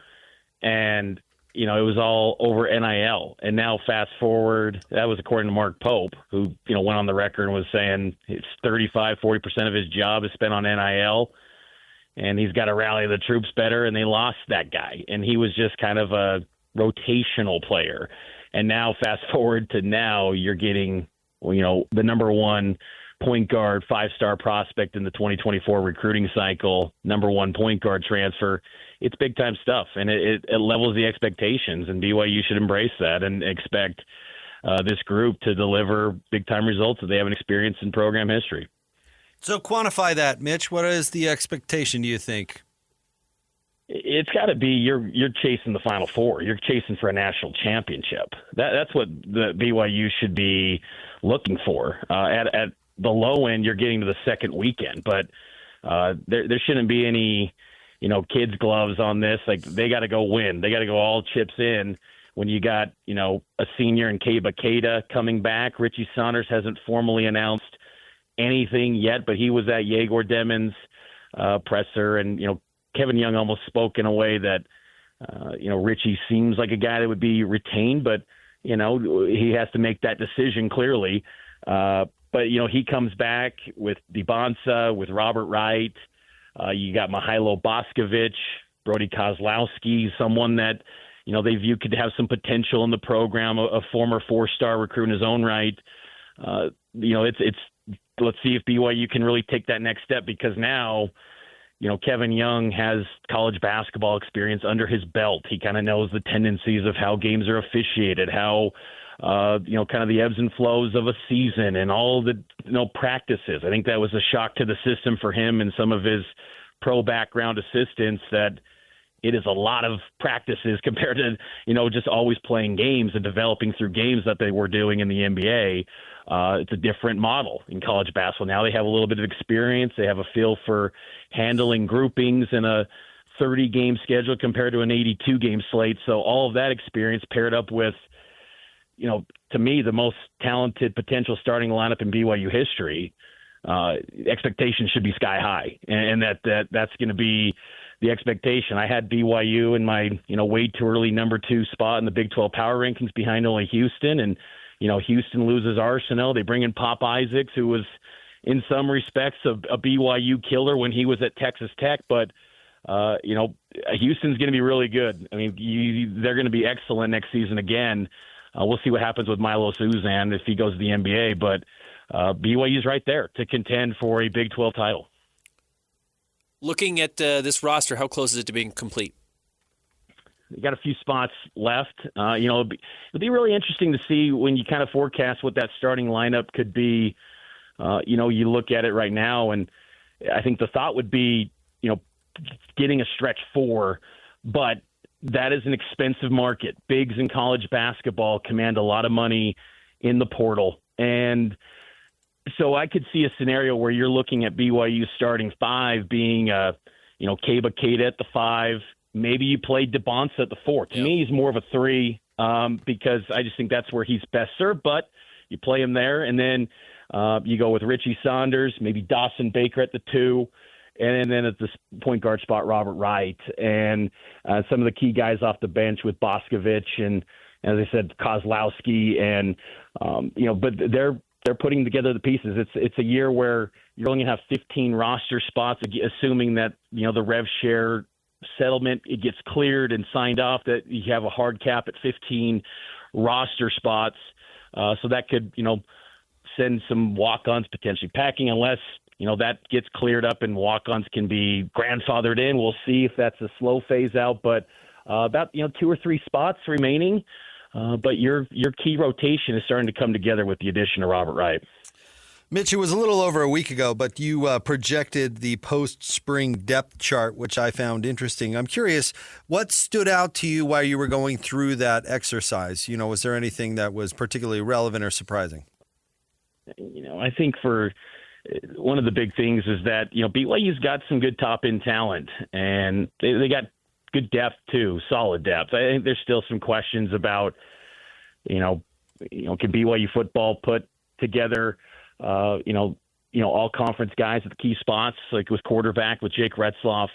and it was all over NIL. And now fast forward, that was according to Mark Pope, who went on the record and was saying it's 35-40% of his job is spent on NIL, and he's got to rally the troops better. And they lost that guy, and he was just kind of a rotational player. And now fast forward to now, you're getting the number one point guard, 5-star prospect in the 2024 recruiting cycle, number one point guard transfer. It's big time stuff, and it levels the expectations, and BYU should embrace that and expect this group to deliver big time results that they haven't experienced in program history. So quantify that, Mitch. What is the expectation, do you think? It's got to be you're chasing the Final Four. You're chasing for a national championship. That's what the BYU should be looking for. At the low end, you're getting to the second weekend, but there shouldn't be any, kids' gloves on this. Like, they got to go win. They got to go all chips in. When you got, a senior in Keba Keita coming back, Richie Saunders hasn't formally announced anything yet, but he was at Yegor Demon's presser, and Kevin Young almost spoke in a way that Richie seems like a guy that would be retained, but he has to make that decision clearly. But, he comes back with DeBonce, with Robert Wright. You got Mihailo Boskovic, Brody Kozlowski, someone that, they view could have some potential in the program, a former 4-star recruit in his own right. It's let's see if BYU can really take that next step, because now, Kevin Young has college basketball experience under his belt. He kind of knows the tendencies of how games are officiated, how kind of the ebbs and flows of a season and all the, practices. I think that was a shock to the system for him and some of his pro background assistants, that it is a lot of practices compared to, just always playing games and developing through games that they were doing in the NBA. It's a different model in college basketball. Now they have a little bit of experience. They have a feel for handling groupings in a 30-game schedule compared to an 82-game slate. So all of that experience paired up with, to me, the most talented potential starting lineup in BYU history, expectations should be sky high. And that's going to be the expectation. I had BYU in my, way too early number 2 spot in the Big 12 power rankings behind only Houston. And, Houston loses Arsenal. They bring in Pop Isaacs, who was in some respects a BYU killer when he was at Texas Tech. But, Houston's going to be really good. I mean, they're going to be excellent next season again. We'll see what happens with Milo Suzan if he goes to the NBA. But BYU's right there to contend for a Big 12 title. Looking at this roster, how close is it to being complete? You got a few spots left. It'll be really interesting to see when you kind of forecast what that starting lineup could be. You look at it right now, and I think the thought would be, getting a stretch 4, but that is an expensive market. Bigs in college basketball command a lot of money in the portal. And so I could see a scenario where you're looking at BYU starting 5 being, Kaba Keita at the 5. Maybe you play DeBonsa at the 4. To me, he's more of a 3 because I just think that's where he's best served. But you play him there, and then you go with Richie Saunders, maybe Dawson Baker at the 2. And then at the point guard spot, Robert Wright, and some of the key guys off the bench with Boscovich and, as I said, Kozlowski, and but they're putting together the pieces. It's a year where you're only going to have 15 roster spots, assuming that the rev share settlement it gets cleared and signed off. That you have a hard cap at 15 roster spots, so that could send some walk-ons potentially packing unless. That gets cleared up and walk-ons can be grandfathered in. We'll see if that's a slow phase out, but about 2 or 3 spots remaining. But your key rotation is starting to come together with the addition of Robert Wright. Mitch, it was a little over a week ago, but you projected the post-spring depth chart, which I found interesting. I'm curious, what stood out to you while you were going through that exercise? Was there anything that was particularly relevant or surprising? I think for one of the big things is that, BYU's got some good top-end talent, and they got good depth, too, solid depth. I think there's still some questions about, can BYU football put together, all-conference guys at the key spots, like with quarterback, with Jake Retzloff.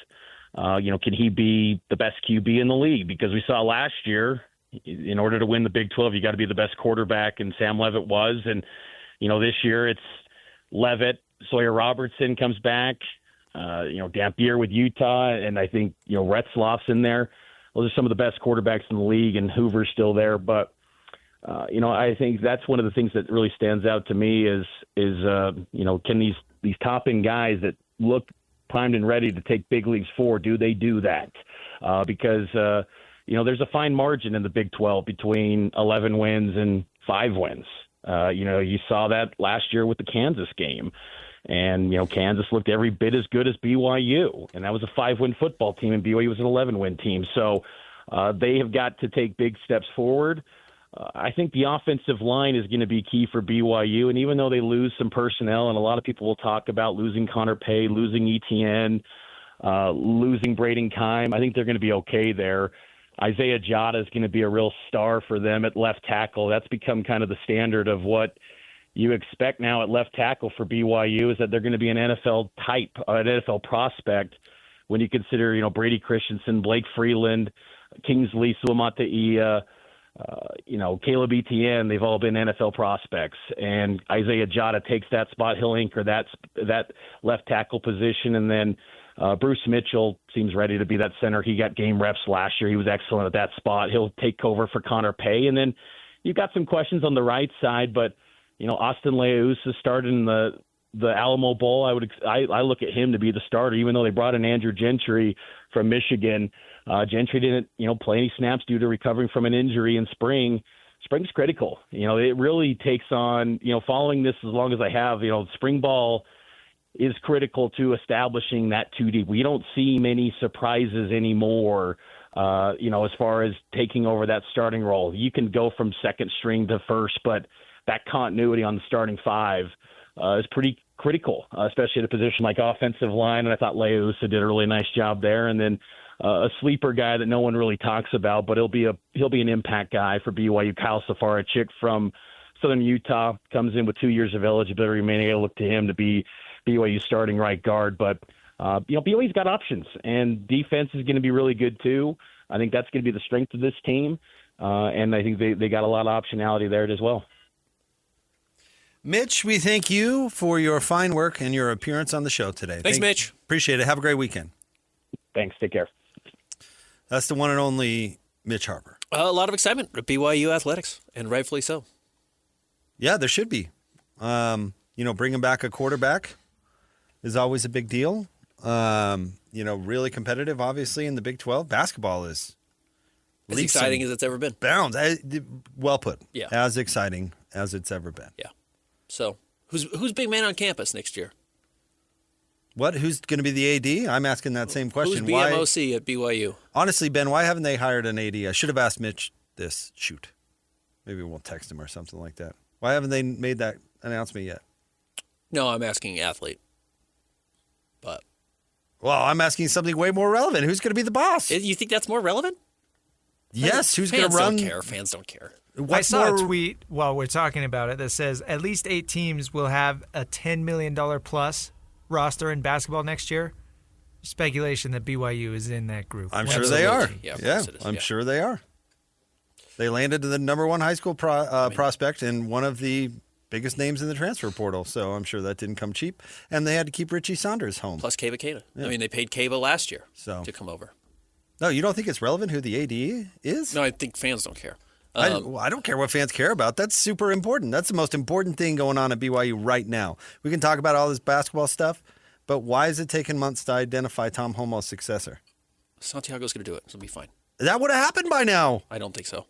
Can he be the best QB in the league? Because we saw last year, in order to win the Big 12, you got to be the best quarterback, and Sam Leavitt was. And, this year it's Leavitt, Sawyer Robertson comes back, Dampier with Utah, and I think, Retzloff's in there. Those are some of the best quarterbacks in the league, and Hoover's still there. But, I think that's one of the things that really stands out to me is can these top-end guys that look primed and ready to take big leagues forward, do they do that? Because, there's a fine margin in the Big 12 between 11 wins and 5 wins. You saw that last year with the Kansas game. And, Kansas looked every bit as good as BYU. And that was a 5-win football team, and BYU was an 11-win team. So they have got to take big steps forward. I think the offensive line is going to be key for BYU. And even though they lose some personnel, and a lot of people will talk about losing Connor Pay, losing ETN, losing Braden Keim, I think they're going to be okay there. Isaiah Jada is going to be a real star for them at left tackle. That's become kind of the standard of what you expect now at left tackle for BYU, is that they're going to be an NFL type, an NFL prospect when you consider, Brady Christensen, Blake Freeland, Kingsley Suamataia, Caleb Etienne. They've all been NFL prospects. And Isaiah Jada takes that spot. He'll anchor that left tackle position. And then Bruce Mitchell seems ready to be that center. He got game reps last year. He was excellent at that spot. He'll take over for Connor Pay. And then you've got some questions on the right side, but Austin Leausa started in the Alamo Bowl. I look at him to be the starter, even though they brought in Andrew Gentry from Michigan. Gentry didn't, play any snaps due to recovering from an injury in spring. Spring's critical. It really takes on, following this as long as I have, spring ball is critical to establishing that 2D. We don't see many surprises anymore, as far as taking over that starting role. You can go from second string to first, but that continuity on the starting 5 is pretty critical, especially at a position like offensive line. And I thought Leausa did a really nice job there. And then a sleeper guy that no one really talks about, but he'll be an impact guy for BYU. Kyle Safaricik from Southern Utah comes in with 2 years of eligibility remaining. I look to him to be BYU starting right guard. But BYU's got options, and defense is going to be really good too. I think that's going to be the strength of this team, and I think they got a lot of optionality there as well. Mitch, we thank you for your fine work and your appearance on the show today. Thanks, Mitch. Appreciate it. Have a great weekend. Thanks. Take care. That's the one and only Mitch Harper. A lot of excitement at BYU athletics, and rightfully so. Yeah, there should be. Bringing back a quarterback is always a big deal. Really competitive, obviously, in the Big 12. Basketball is As exciting as it's ever been. Bounds. Well put. Yeah. As exciting as it's ever been. Yeah. So, who's big man on campus next year? What? Who's going to be the AD? I'm asking that same question. Who's BMOC at BYU? Honestly, Ben, why haven't they hired an AD? I should have asked Mitch this. Shoot. Maybe we'll text him or something like that. Why haven't they made that announcement yet? No, I'm asking athlete. But. Well, I'm asking something way more relevant. Who's going to be the boss? You think that's more relevant? Yes. Who's going to run? Fans don't care. I saw a tweet while we're talking about it that says at least 8 teams will have a $10 million plus roster in basketball next year. Speculation that BYU is in that group. I'm sure they are. Yeah, I'm sure they are. They landed the number 1 high school prospect and one of the biggest names in the transfer portal, so I'm sure that didn't come cheap. And they had to keep Richie Saunders home. Plus Kava Keita. Yeah. I mean, they paid Kava last year to come over. No, you don't think it's relevant who the AD is? No, I think fans don't care. I don't care what fans care about. That's super important. That's the most important thing going on at BYU right now. We can talk about all this basketball stuff, but why is it taking months to identify Tom Homo's successor? Santiago's going to do it. It'll be fine. That would have happened by now. I don't think so.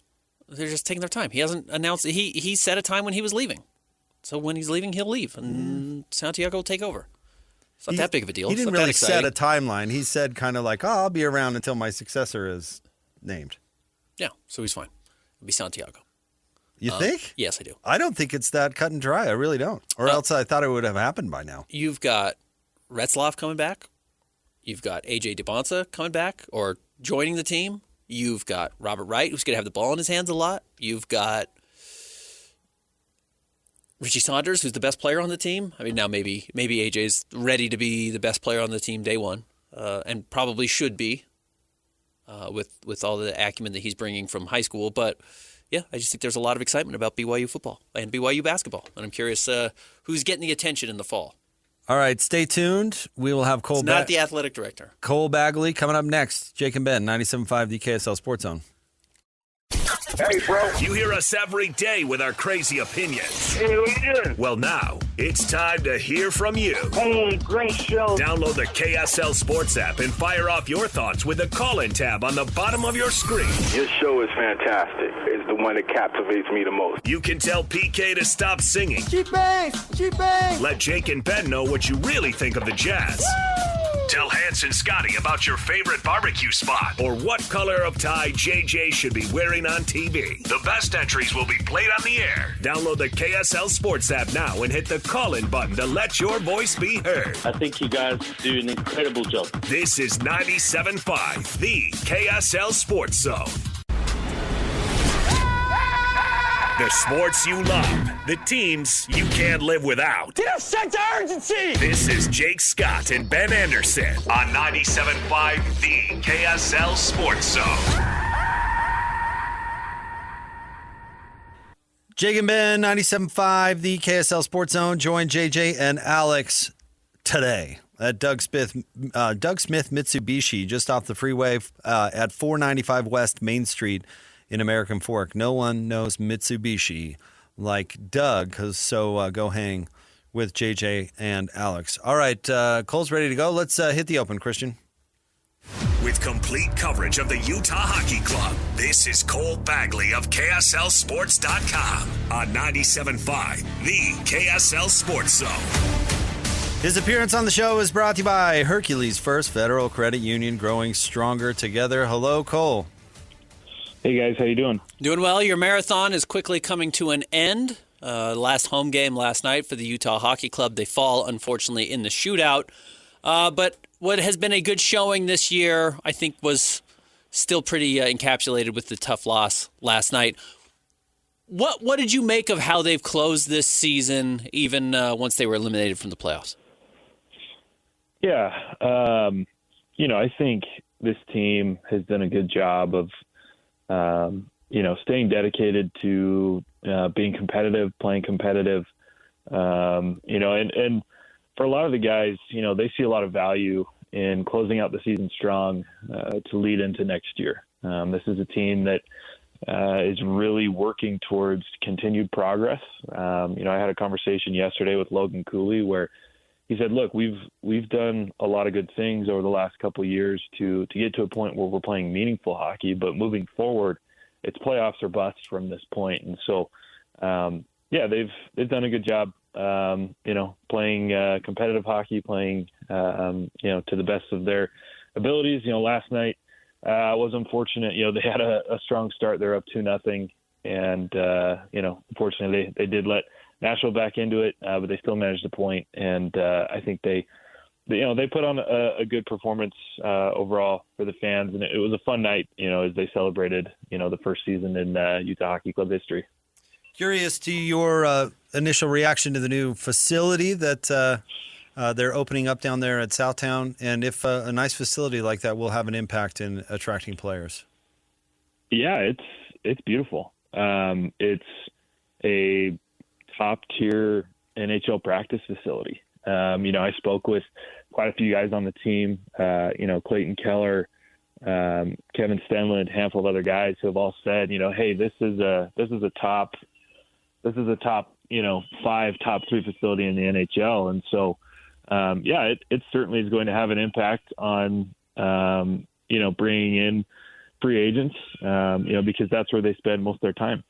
They're just taking their time. He hasn't announced. He set a time when he was leaving. So when he's leaving, he'll leave, and Santiago will take over. It's not that big of a deal. He didn't really set a timeline. He said kind of like, I'll be around until my successor is named. Yeah, so he's fine. It'll be Santiago. You think? Yes, I do. I don't think it's that cut and dry. I really don't. Or else I thought it would have happened by now. You've got Retzlaff coming back. You've got A.J. DeBonsa coming back or joining the team. You've got Robert Wright, who's going to have the ball in his hands a lot. You've got Richie Saunders, who's the best player on the team. I mean, now maybe AJ's ready to be the best player on the team day one, and probably should be with all the acumen that he's bringing from high school. But, yeah, I just think there's a lot of excitement about BYU football and BYU basketball. And I'm curious who's getting the attention in the fall. All right, stay tuned. We will have Cole not the athletic director. Cole Bagley coming up next. Jake and Ben, 97.5, the KSL Sports Zone. Hey, bro. You hear us every day with our crazy opinions. Hey, what you doing? Well, now it's time to hear from you. Hey, great show. Download the KSL Sports app and fire off your thoughts with the call-in tab on the bottom of your screen. Your show is fantastic. It's the one that captivates me the most. You can tell PK to stop singing. Cheap bangs. Let Jake and Ben know what you really think of the Jazz. Woo! Tell Hans and Scotty about your favorite barbecue spot or what color of tie JJ should be wearing on TV. The best entries will be played on the air. Download the KSL Sports app now and hit the call-in button to let your voice be heard. I think you guys do an incredible job. This is 97.5, the KSL Sports Zone. The sports you love, the teams you can't live without. Get a sense of urgency! This is Jake Scott and Ben Anderson on 97.5, the KSL Sports Zone. Jake and Ben, 97.5, the KSL Sports Zone. Join JJ and Alex today at Doug Smith Mitsubishi, just off the freeway at 495 West Main Street in American Fork. No one knows Mitsubishi like Doug, so go hang with JJ and Alex. All right, Cole's ready to go. Let's hit the open, Christian. With complete coverage of the Utah Hockey Club, this is Cole Bagley of KSLSports.com on 97.5, the KSL Sports Zone. His appearance on the show is brought to you by Hercules First Federal Credit Union, growing stronger together. Hello, Cole. Hey, guys. How you doing? Doing well. Your marathon is quickly coming to an end. Last home game last night for the Utah Hockey Club. They fall, unfortunately, in the shootout. But what has been a good showing this year, I think, was still pretty encapsulated with the tough loss last night. What did you make of how they've closed this season, even once they were eliminated from the playoffs? Yeah. I think this team has done a good job of staying dedicated to being competitive, playing competitive, and for a lot of the guys, they see a lot of value in closing out the season strong to lead into next year. This is a team that is really working towards continued progress. I had a conversation yesterday with Logan Cooley where, he said, look, we've done a lot of good things over the last couple of years to get to a point where we're playing meaningful hockey, but moving forward, it's playoffs or bust from this point. And so, they've done a good job, playing competitive hockey, playing, to the best of their abilities. Last night was unfortunate. They had a strong start. They're up 2-0. And, unfortunately they did let Nashville back into it, but they still managed a point. And I think they put on a good performance overall for the fans. And it was a fun night, as they celebrated, the first season in Utah Hockey Club history. Curious to your initial reaction to the new facility that they're opening up down there at Southtown, and if a nice facility like that will have an impact in attracting players. Yeah, it's beautiful. It's a top-tier NHL practice facility. I spoke with quite a few guys on the team, Clayton Keller, Kevin Stenlund, a handful of other guys who have all said, hey, this is a top 5, top 3 facility in the NHL. And so, it certainly is going to have an impact on, bringing in free agents, because that's where they spend most of their time.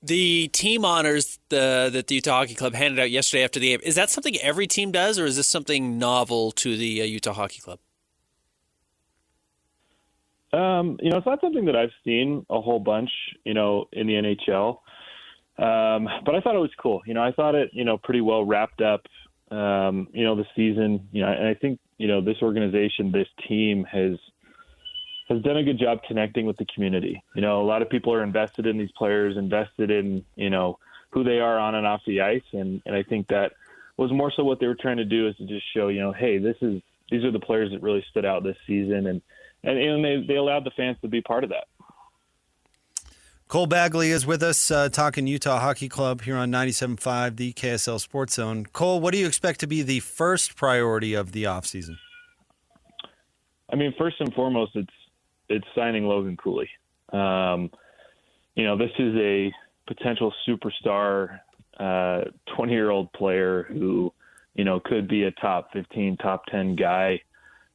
The team honors that the Utah Hockey Club handed out yesterday after the game, is that something every team does, or is this something novel to the Utah Hockey Club? It's not something that I've seen a whole bunch, in the NHL. But I thought it was cool. I thought it, pretty well wrapped up, the season. And I think, this organization, this team has done a good job connecting with the community. A lot of people are invested in these players, invested in, who they are on and off the ice. And I think that was more so what they were trying to do, is to just show, hey, these are the players that really stood out this season. And they allowed the fans to be part of that. Cole Bagley is with us talking Utah Hockey Club here on 97.5, the KSL Sports Zone. Cole, what do you expect to be the first priority of the offseason? I mean, first and foremost, it's signing Logan Cooley. This is a potential superstar, 20-year-old player who, could be a top 15, top 10 guy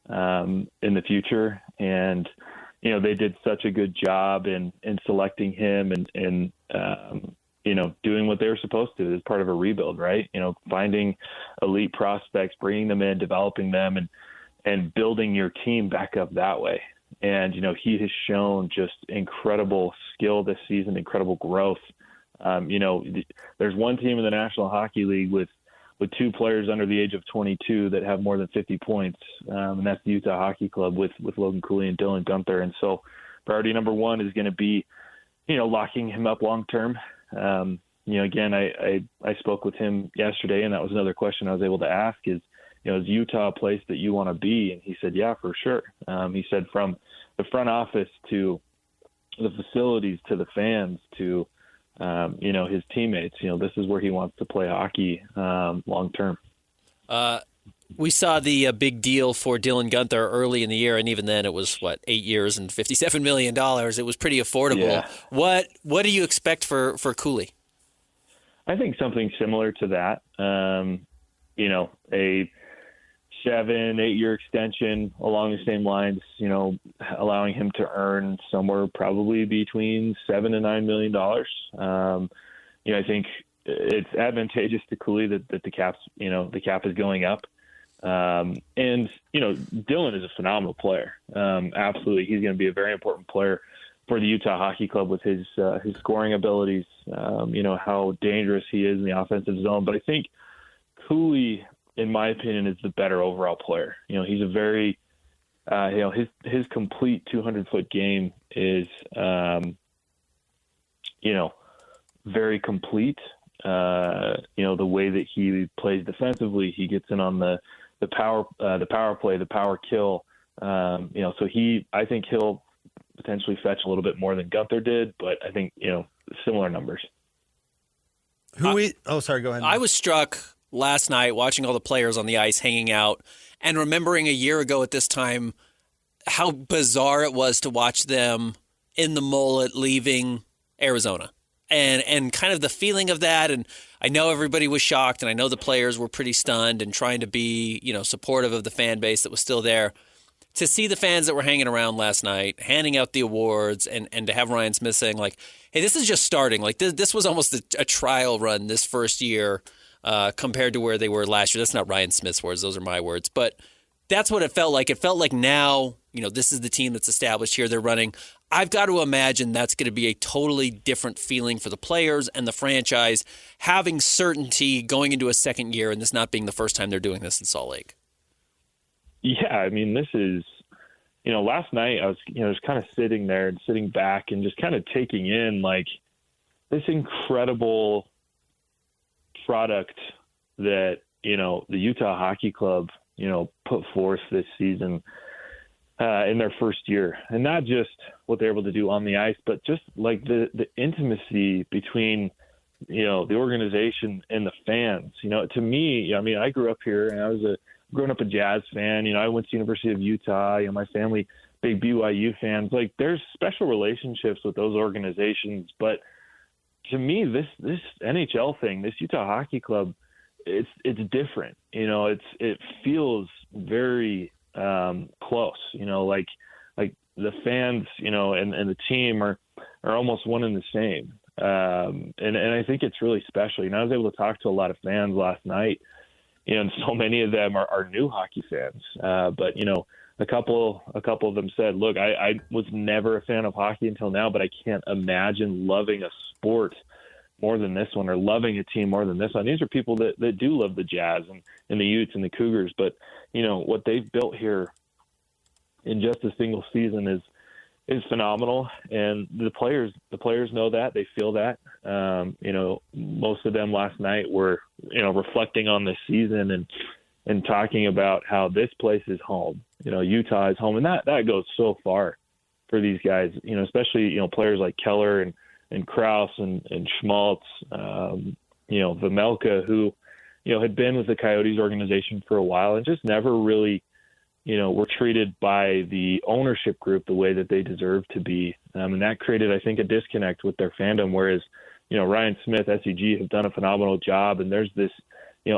in the future. And, they did such a good job in selecting him and doing what they were supposed to as part of a rebuild, right? Finding elite prospects, bringing them in, developing them, and building your team back up that way. And, he has shown just incredible skill this season, incredible growth. There's one team in the National Hockey League with 2 players under the age of 22 that have more than 50 points, and that's the Utah Hockey Club with Logan Cooley and Dylan Guenther. And so priority number 1 is going to be, locking him up long term. Again, I spoke with him yesterday, and that was another question I was able to ask is Utah a place that you want to be? And he said, yeah, for sure. He said from the front office to the facilities to the fans to his teammates, this is where he wants to play hockey long term. We saw the big deal for Dylan Guenther early in the year, and even then it was, 8 years and $57 million. It was pretty affordable. Yeah. What do you expect for Cooley? I think something similar to that. A 7-8 year extension along the same lines, allowing him to earn somewhere probably between $7 and $9 million. I think it's advantageous to Cooley that the cap is going up. And Dylan is a phenomenal player. Absolutely. He's going to be a very important player for the Utah Hockey Club with his scoring abilities, how dangerous he is in the offensive zone. But I think Cooley, in my opinion, is the better overall player. He's a very, his complete 200-foot game is, very complete. The way that he plays defensively, he gets in on the power play, the power kill. So I think he'll potentially fetch a little bit more than Guenther did, but I think, similar numbers. Sorry, go ahead. I was struck last night watching all the players on the ice hanging out and remembering a year ago at this time how bizarre it was to watch them in the mullet leaving Arizona. and kind of the feeling of that. And I know everybody was shocked, and I know the players were pretty stunned and trying to be, supportive of the fan base that was still there. To see the fans that were hanging around last night, handing out the awards, and to have Ryan Smith saying, like, hey, this is just starting. Like, this was almost a trial run this first year compared to where they were last year. That's not Ryan Smith's words. Those are my words. But that's what it felt like. It felt like now, this is the team that's established here. They're running. I've got to imagine that's going to be a totally different feeling for the players and the franchise, having certainty going into a second year and this not being the first time they're doing this in Salt Lake. Yeah, I mean, this is, last night I was, just kind of sitting there and sitting back and just kind of taking in, like, this incredible product that, the Utah Hockey Club, put forth this season in their first year. And not just what they're able to do on the ice, but just, like, the intimacy between, the organization and the fans. To me, I mean, I grew up here and I was growing up a Jazz fan. I went to University of Utah. My family, big BYU fans. Like, there's special relationships with those organizations. But to me, this NHL thing, this Utah Hockey Club, it's different. It feels very close. Like the fans, and the team are almost one and the same. And I think it's really special. I was able to talk to a lot of fans last night. And so many of them are new hockey fans. But, a couple of them said, look, I was never a fan of hockey until now, but I can't imagine loving a sport more than this one or loving a team more than this one. These are people that do love the Jazz and the Utes and the Cougars. But, what they've built here in just a single season is phenomenal. And the players know that. They feel that. Most of them last night were, reflecting on this season and talking about how this place is home. Utah is home. And that goes so far for these guys, especially, players like Keller and Krause and Schmaltz, Vemelka, who, had been with the Coyotes organization for a while and just never really, were treated by the ownership group the way that they deserve to be. And that created, I think, a disconnect with their fandom, whereas, Ryan Smith, SEG have done a phenomenal job. And there's this,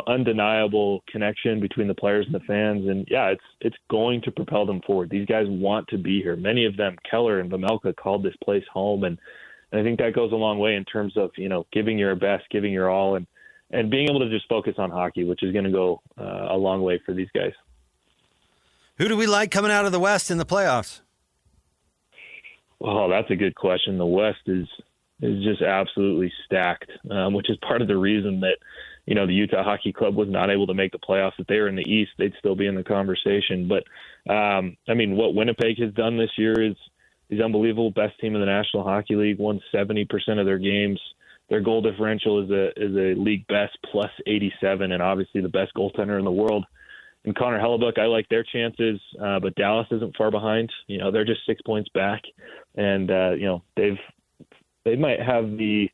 undeniable connection between the players and the fans. And yeah, it's going to propel them forward. These guys want to be here. Many of them, Keller and Vemelka, called this place home. And I think that goes a long way in terms of, giving your best, giving your all, and being able to just focus on hockey, which is going to go a long way for these guys. Who do we like coming out of the West in the playoffs? Well, that's a good question. The West is just absolutely stacked, which is part of the reason that, the Utah Hockey Club was not able to make the playoffs. If they were in the East, they'd still be in the conversation. But, what Winnipeg has done this year is unbelievable. Best team in the National Hockey League, won 70% of their games. Their goal differential is a league best plus 87, and obviously the best goaltender in the world. And Connor Hellebuck, I like their chances, but Dallas isn't far behind. They're just 6 points back, and they might have the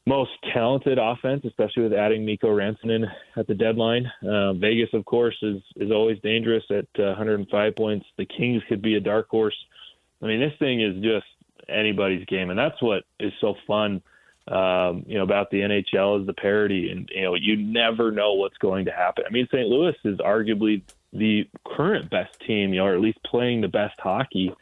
most talented offense, especially with adding Mikko Rantanen at the deadline. Vegas, of course, is always dangerous at 105 points. The Kings could be a dark horse. I mean, this thing is just anybody's game, and that's what is so fun. About the NHL is the parity, and you never know what's going to happen. I mean, St. Louis is arguably the current best team, or at least playing the best hockey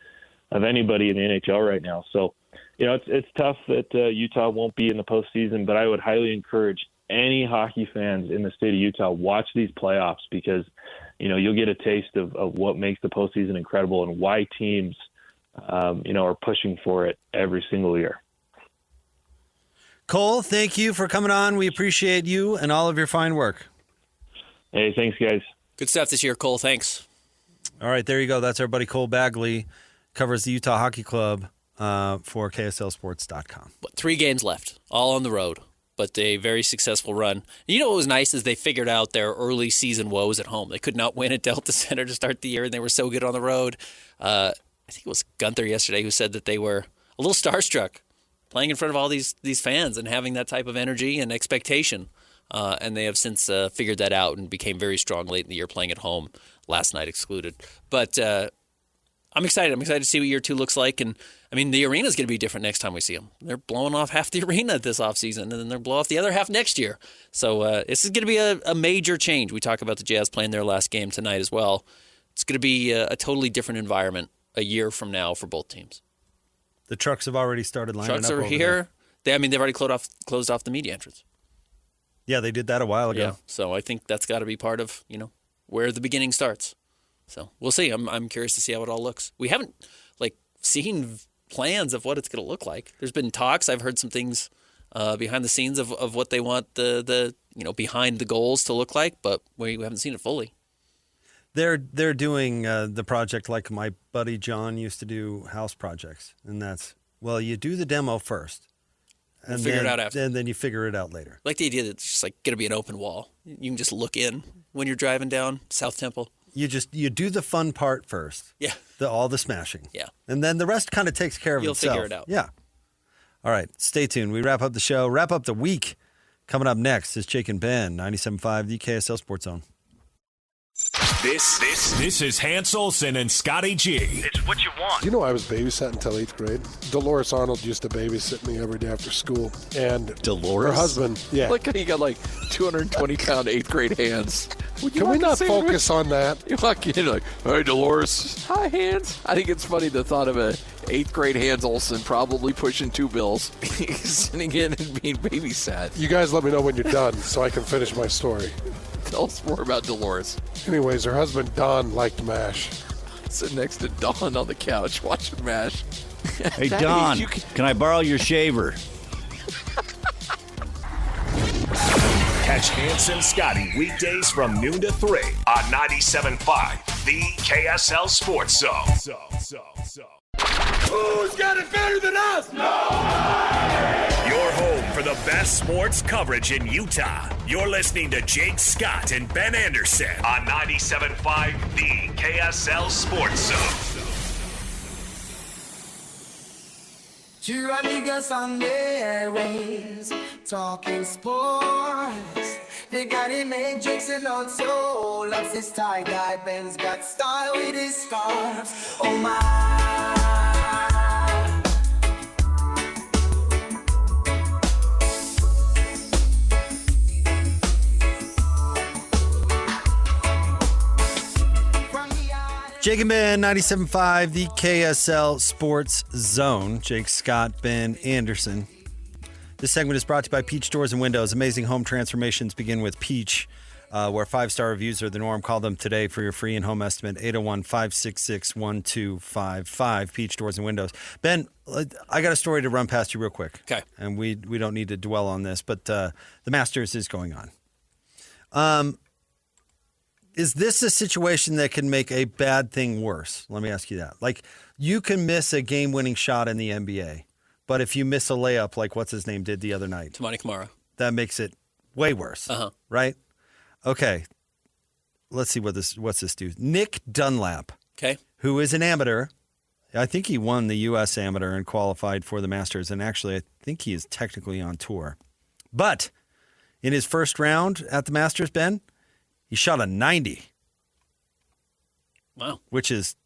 of anybody in the NHL right now. So, it's tough that Utah won't be in the postseason, but I would highly encourage any hockey fans in the state of Utah watch these playoffs because, you'll get a taste of what makes the postseason incredible and why teams, are pushing for it every single year. Cole, thank you for coming on. We appreciate you and all of your fine work. Hey, thanks, guys. Good stuff this year, Cole. Thanks. All right, there you go. That's our buddy Cole Bagley. Covers the Utah Hockey Club for KSLSports.com. 3 games left, all on the road, but a very successful run. What was nice is they figured out their early season woes at home. They could not win at Delta Center to start the year, and they were so good on the road. I think it was Gunther yesterday who said that they were a little starstruck playing in front of all these fans and having that type of energy and expectation. And they have since figured that out and became very strong late in the year playing at home, last night excluded. But I'm excited. I'm excited to see what year 2 looks like. And, I mean, the arena's going to be different next time we see them. They're blowing off half the arena this offseason, and then they'll blow off the other half next year. So this is going to be a major change. We talk about the Jazz playing their last game tonight as well. It's going to be a totally different environment a year from now for both teams. The trucks have already started lining Trucks up are over here. They've already closed off the media entrance. Yeah, they did that a while ago. Yeah, so I think that's got to be part of, where the beginning starts. So we'll see. I'm curious to see how it all looks. We haven't seen plans of what it's going to look like. There's been talks. I've heard some things behind the scenes of what they want the behind the goals to look like, but we haven't seen it fully. They're doing the project like my buddy John used to do house projects, and that's you do the demo first, and figure it out after, and then you figure it out later. Like the idea that it's just going to be an open wall. You can just look in when you're driving down South Temple. You do the fun part first. Yeah. All the smashing. Yeah. And then the rest kind of takes care of itself. You'll figure it out. Yeah. All right. Stay tuned. We wrap up the show, wrap up the week. Coming up next is Jake and Ben, 97.5, the KSL Sports Zone. This is Hans Olsen and Scotty G. It's what you want. You know, I was babysat until 8th grade. Dolores Arnold used to babysit me every day after school. And Dolores? her husband, yeah. Like how you got 220-pound 8th grade hands. Can we not focus on that? You're like, hey, Dolores. Hi, Hans. I think it's funny the thought of a 8th grade Hans Olsen probably pushing 2 bills, sitting in and being babysat. You guys let me know when you're done so I can finish my story. Tell us more about Dolores. Anyways, her husband, Don, liked MASH. Sitting next to Don on the couch watching MASH. Hey, Don, can I borrow your shaver? Catch Hans and Scotty weekdays from noon to 3 on 97.5, the KSL Sports Zone. Who's got it better than us? Your home for the best sports coverage in Utah. You're listening to Jake Scott and Ben Anderson on 97.5, the KSL Sports Zone. Two amigos on the airwaves, talking sports. They got him made Jensen on soul. Loves his tie-dye, Ben's got style with his scarves. Oh my. Jake and Ben, 97.5, the KSL Sports Zone. Jake Scott, Ben Anderson. This segment is brought to you by Peach Doors and Windows. Amazing home transformations begin with Peach, where 5-star reviews are the norm. Call them today for your free in-home estimate, 801-566-1255, Peach Doors and Windows. Ben, I got a story to run past you real quick. Okay. And we don't need to dwell on this, but the Masters is going on. Is this a situation that can make a bad thing worse? Let me ask you that. Like, you can miss a game-winning shot in the NBA, but if you miss a layup like what's his name did the other night, Tamani Kamara, that makes it way worse, right? Okay, let's see what's this dude. Nick Dunlap, who is an amateur. I think he won the U.S. Amateur and qualified for the Masters, and actually I think he is technically on tour. But in his first round at the Masters, Ben, he shot a 90. Wow. Which is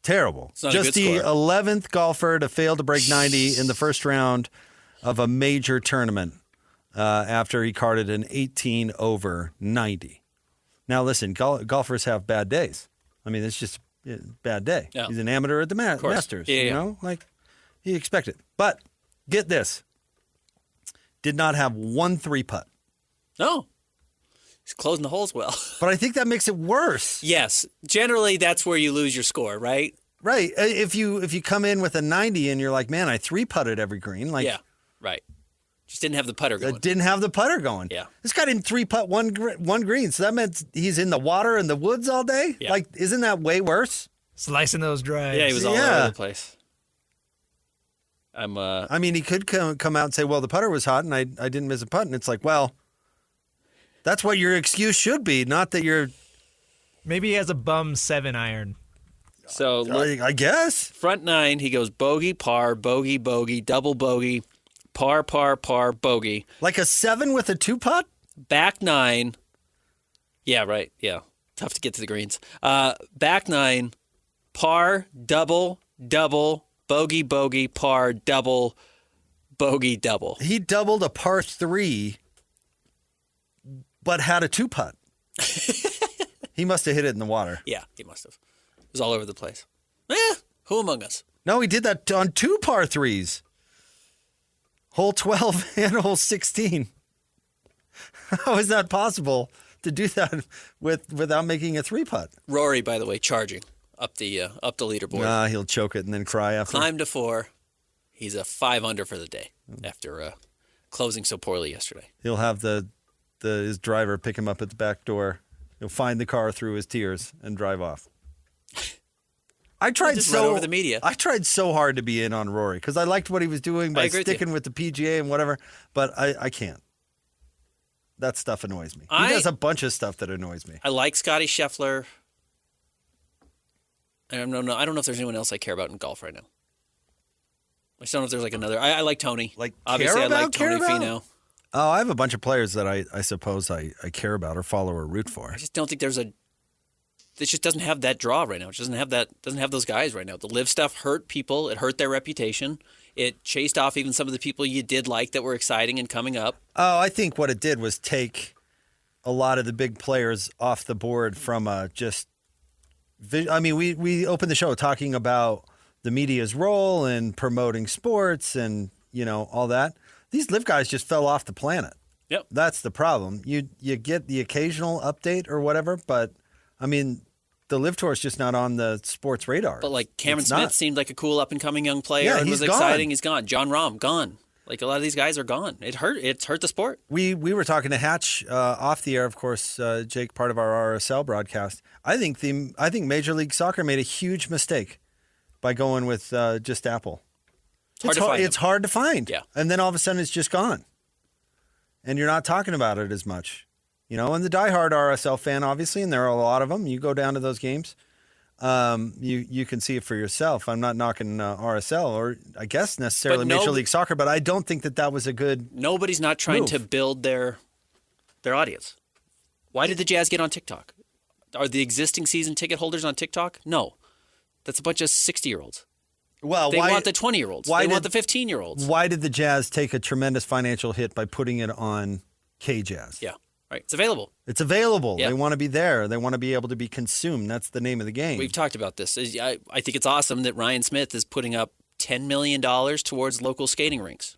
terrible. It's not a Just good the score. 11th golfer to fail to break 90 in the first round of a major tournament after he carded an 18 over 90. Now, listen, golfers have bad days. I mean, it's just a bad day. Yeah. He's an amateur at the Masters. Yeah, you yeah. know, like you expect it. But get this. Did not have one 3-putt. No. He's closing the holes well. But I think that makes it worse. Yes. Generally, that's where you lose your score, right? Right. If you come in with a 90 and you're like, man, I 3-putted every green. Like, yeah, right. Just didn't have the putter going. Didn't have the putter going. Yeah. This guy didn't 3-putt one green. So that meant he's in the water and the woods all day? Yeah. Like, isn't that way worse? Slicing those drives. Yeah, he was all over the place. I mean, he could come out and say, well, the putter was hot and I didn't miss a putt. And it's like, well, that's what your excuse should be, not that you're... Maybe he has a bum 7-iron. So I guess. Front 9, he goes bogey, par, bogey, bogey, double bogey, par, par, par, bogey. Like a 7 with a 2-putt? Back 9. Yeah, right. Yeah. Tough to get to the greens. Back 9, Par, double, double, bogey, bogey, par, double, bogey, double. He doubled a par 3, but had a 2-putt. He must have hit it in the water. Yeah, he must have. It was all over the place. Who among us? No, he did that on 2 par 3s. Hole 12 and hole 16. How is that possible to do that without making a 3-putt? Rory, by the way, charging up the leaderboard. He'll choke it and then cry after. Climbed to 4. He's a 5 under for the day after closing so poorly yesterday. He'll have his driver pick him up at the back door. He'll find the car through his tears and drive off. I tried just run over the media. I tried so hard to be in on Rory because I liked what he was doing by sticking with the PGA and whatever, but I can't. That stuff annoys me. He does a bunch of stuff that annoys me. I like Scotty Scheffler. I don't know if there's anyone else I care about in golf right now. I just don't know if there's like another. I like Tony. Obviously, I like Tony Finau. Oh, I have a bunch of players that I suppose I care about or follow or root for. I just don't think it just doesn't have that draw right now. It doesn't have those guys right now. The live stuff hurt people. It hurt their reputation. It chased off even some of the people you did like that were exciting and coming up. Oh, I think what it did was take a lot of the big players off the board from we opened the show talking about the media's role in promoting sports and, all that. These live guys just fell off the planet. Yep. That's the problem. You get the occasional update or whatever, but the live tour is just not on the sports radar. But like Cameron Smith seemed like a cool up and coming young player and was exciting. He's gone. John Rahm gone. Like a lot of these guys are gone. It's hurt the sport. We were talking to Hatch off the air, of course, Jake, part of our RSL broadcast. I think Major League Soccer made a huge mistake by going with just Apple. It's hard to find. Yeah. And then all of a sudden it's just gone. And you're not talking about it as much. And the diehard RSL fan, obviously, and there are a lot of them. You go down to those games, you can see it for yourself. I'm not knocking RSL or I guess necessarily Major League Soccer, but I don't think that was a good Nobody's not trying move to build their audience. Why did the Jazz get on TikTok? Are the existing season ticket holders on TikTok? No. That's a bunch of 60-years. Well, they want the 20-year-olds. They want the 15-year-olds. Why did the Jazz take a tremendous financial hit by putting it on K-Jazz? Yeah. Right. It's available. It's available. Yep. They want to be there. They want to be able to be consumed. That's the name of the game. We've talked about this. I think it's awesome that Ryan Smith is putting up $10 million towards local skating rinks.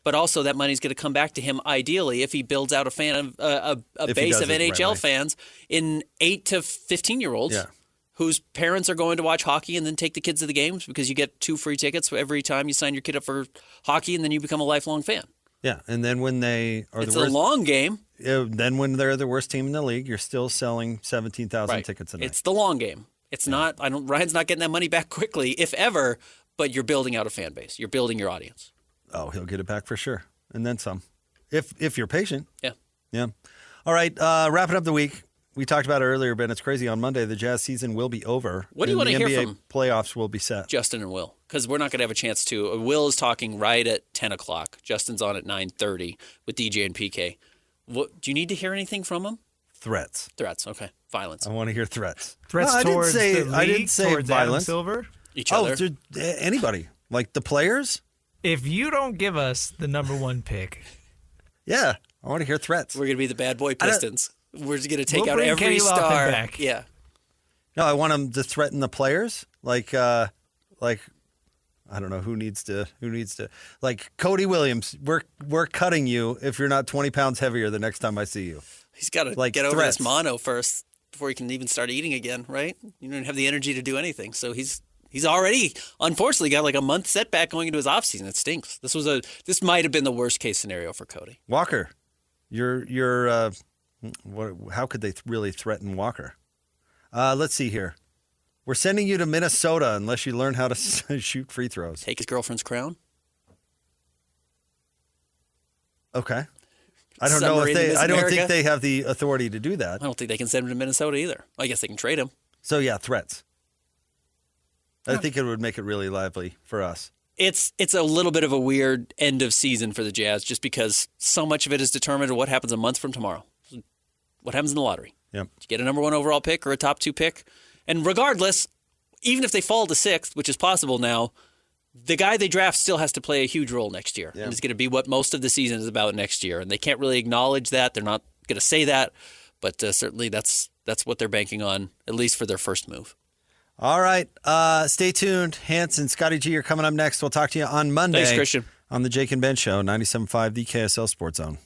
But also that money's going to come back to him ideally if he builds out a base of NHL fans in 8 to 15-year-olds whose parents are going to watch hockey and then take the kids to the games because you get 2 free tickets every time you sign your kid up for hockey and then you become a lifelong fan. Yeah, and then when they are it's a long game. Then when they're the worst team in the league, you're still selling 17,000 tickets a night. It's the long game. It's not. Ryan's not getting that money back quickly, if ever. But you're building out a fan base. You're building your audience. Oh, he'll get it back for sure, and then some, if you're patient. Yeah. All right, wrapping up the week. We talked about it earlier, Ben. It's crazy. On Monday, the Jazz season will be over. What do you want to hear from playoffs will be set? Justin and Will, because we're not going to have a chance to. Will is talking right at 10 o'clock. Justin's on at 9:30 with DJ and PK. What, do you need to hear anything from them? Threats. Okay. Violence. I want to hear threats. Towards the league, I didn't say towards violence. Adam Silver? Each other. Anybody. Like the players? If you don't give us the number 1 pick. Yeah. I want to hear threats. We're going to be the bad boy Pistons. We're just going to take out bring every Kenny star. back. Yeah. No, I want them to threaten the players. Like I don't know who needs to like Cody Williams. We're cutting you if you're not 20 pounds heavier the next time I see you. He's got to get over this mono first before he can even start eating again, right? You don't have the energy to do anything. So he's already unfortunately got like a month setback going into his offseason. It stinks. This might have been the worst case scenario for Cody. Walker, you're how could they really threaten Walker? Let's see here. We're sending you to Minnesota unless you learn how to shoot free throws. Take his girlfriend's crown? Okay. I don't know if I don't think they have the authority to do that. I don't think they can send him to Minnesota either. I guess they can trade him. So yeah, threats. I think it would make it really lively for us. It's a little bit of a weird end of season for the Jazz just because so much of it is determined on what happens a month from tomorrow. What happens in the lottery. Yep. You get a number 1 overall pick or a top 2 pick. And regardless, even if they fall to 6th, which is possible now, the guy they draft still has to play a huge role next year. Yeah. And it's going to be what most of the season is about next year. And they can't really acknowledge that. They're not going to say that. But certainly that's what they're banking on, at least for their first move. All right. Stay tuned. Hanson, Scotty G are coming up next. We'll talk to you on Monday. Thanks, Christian. On the Jake and Ben Show, 97.5, the KSL Sports Zone.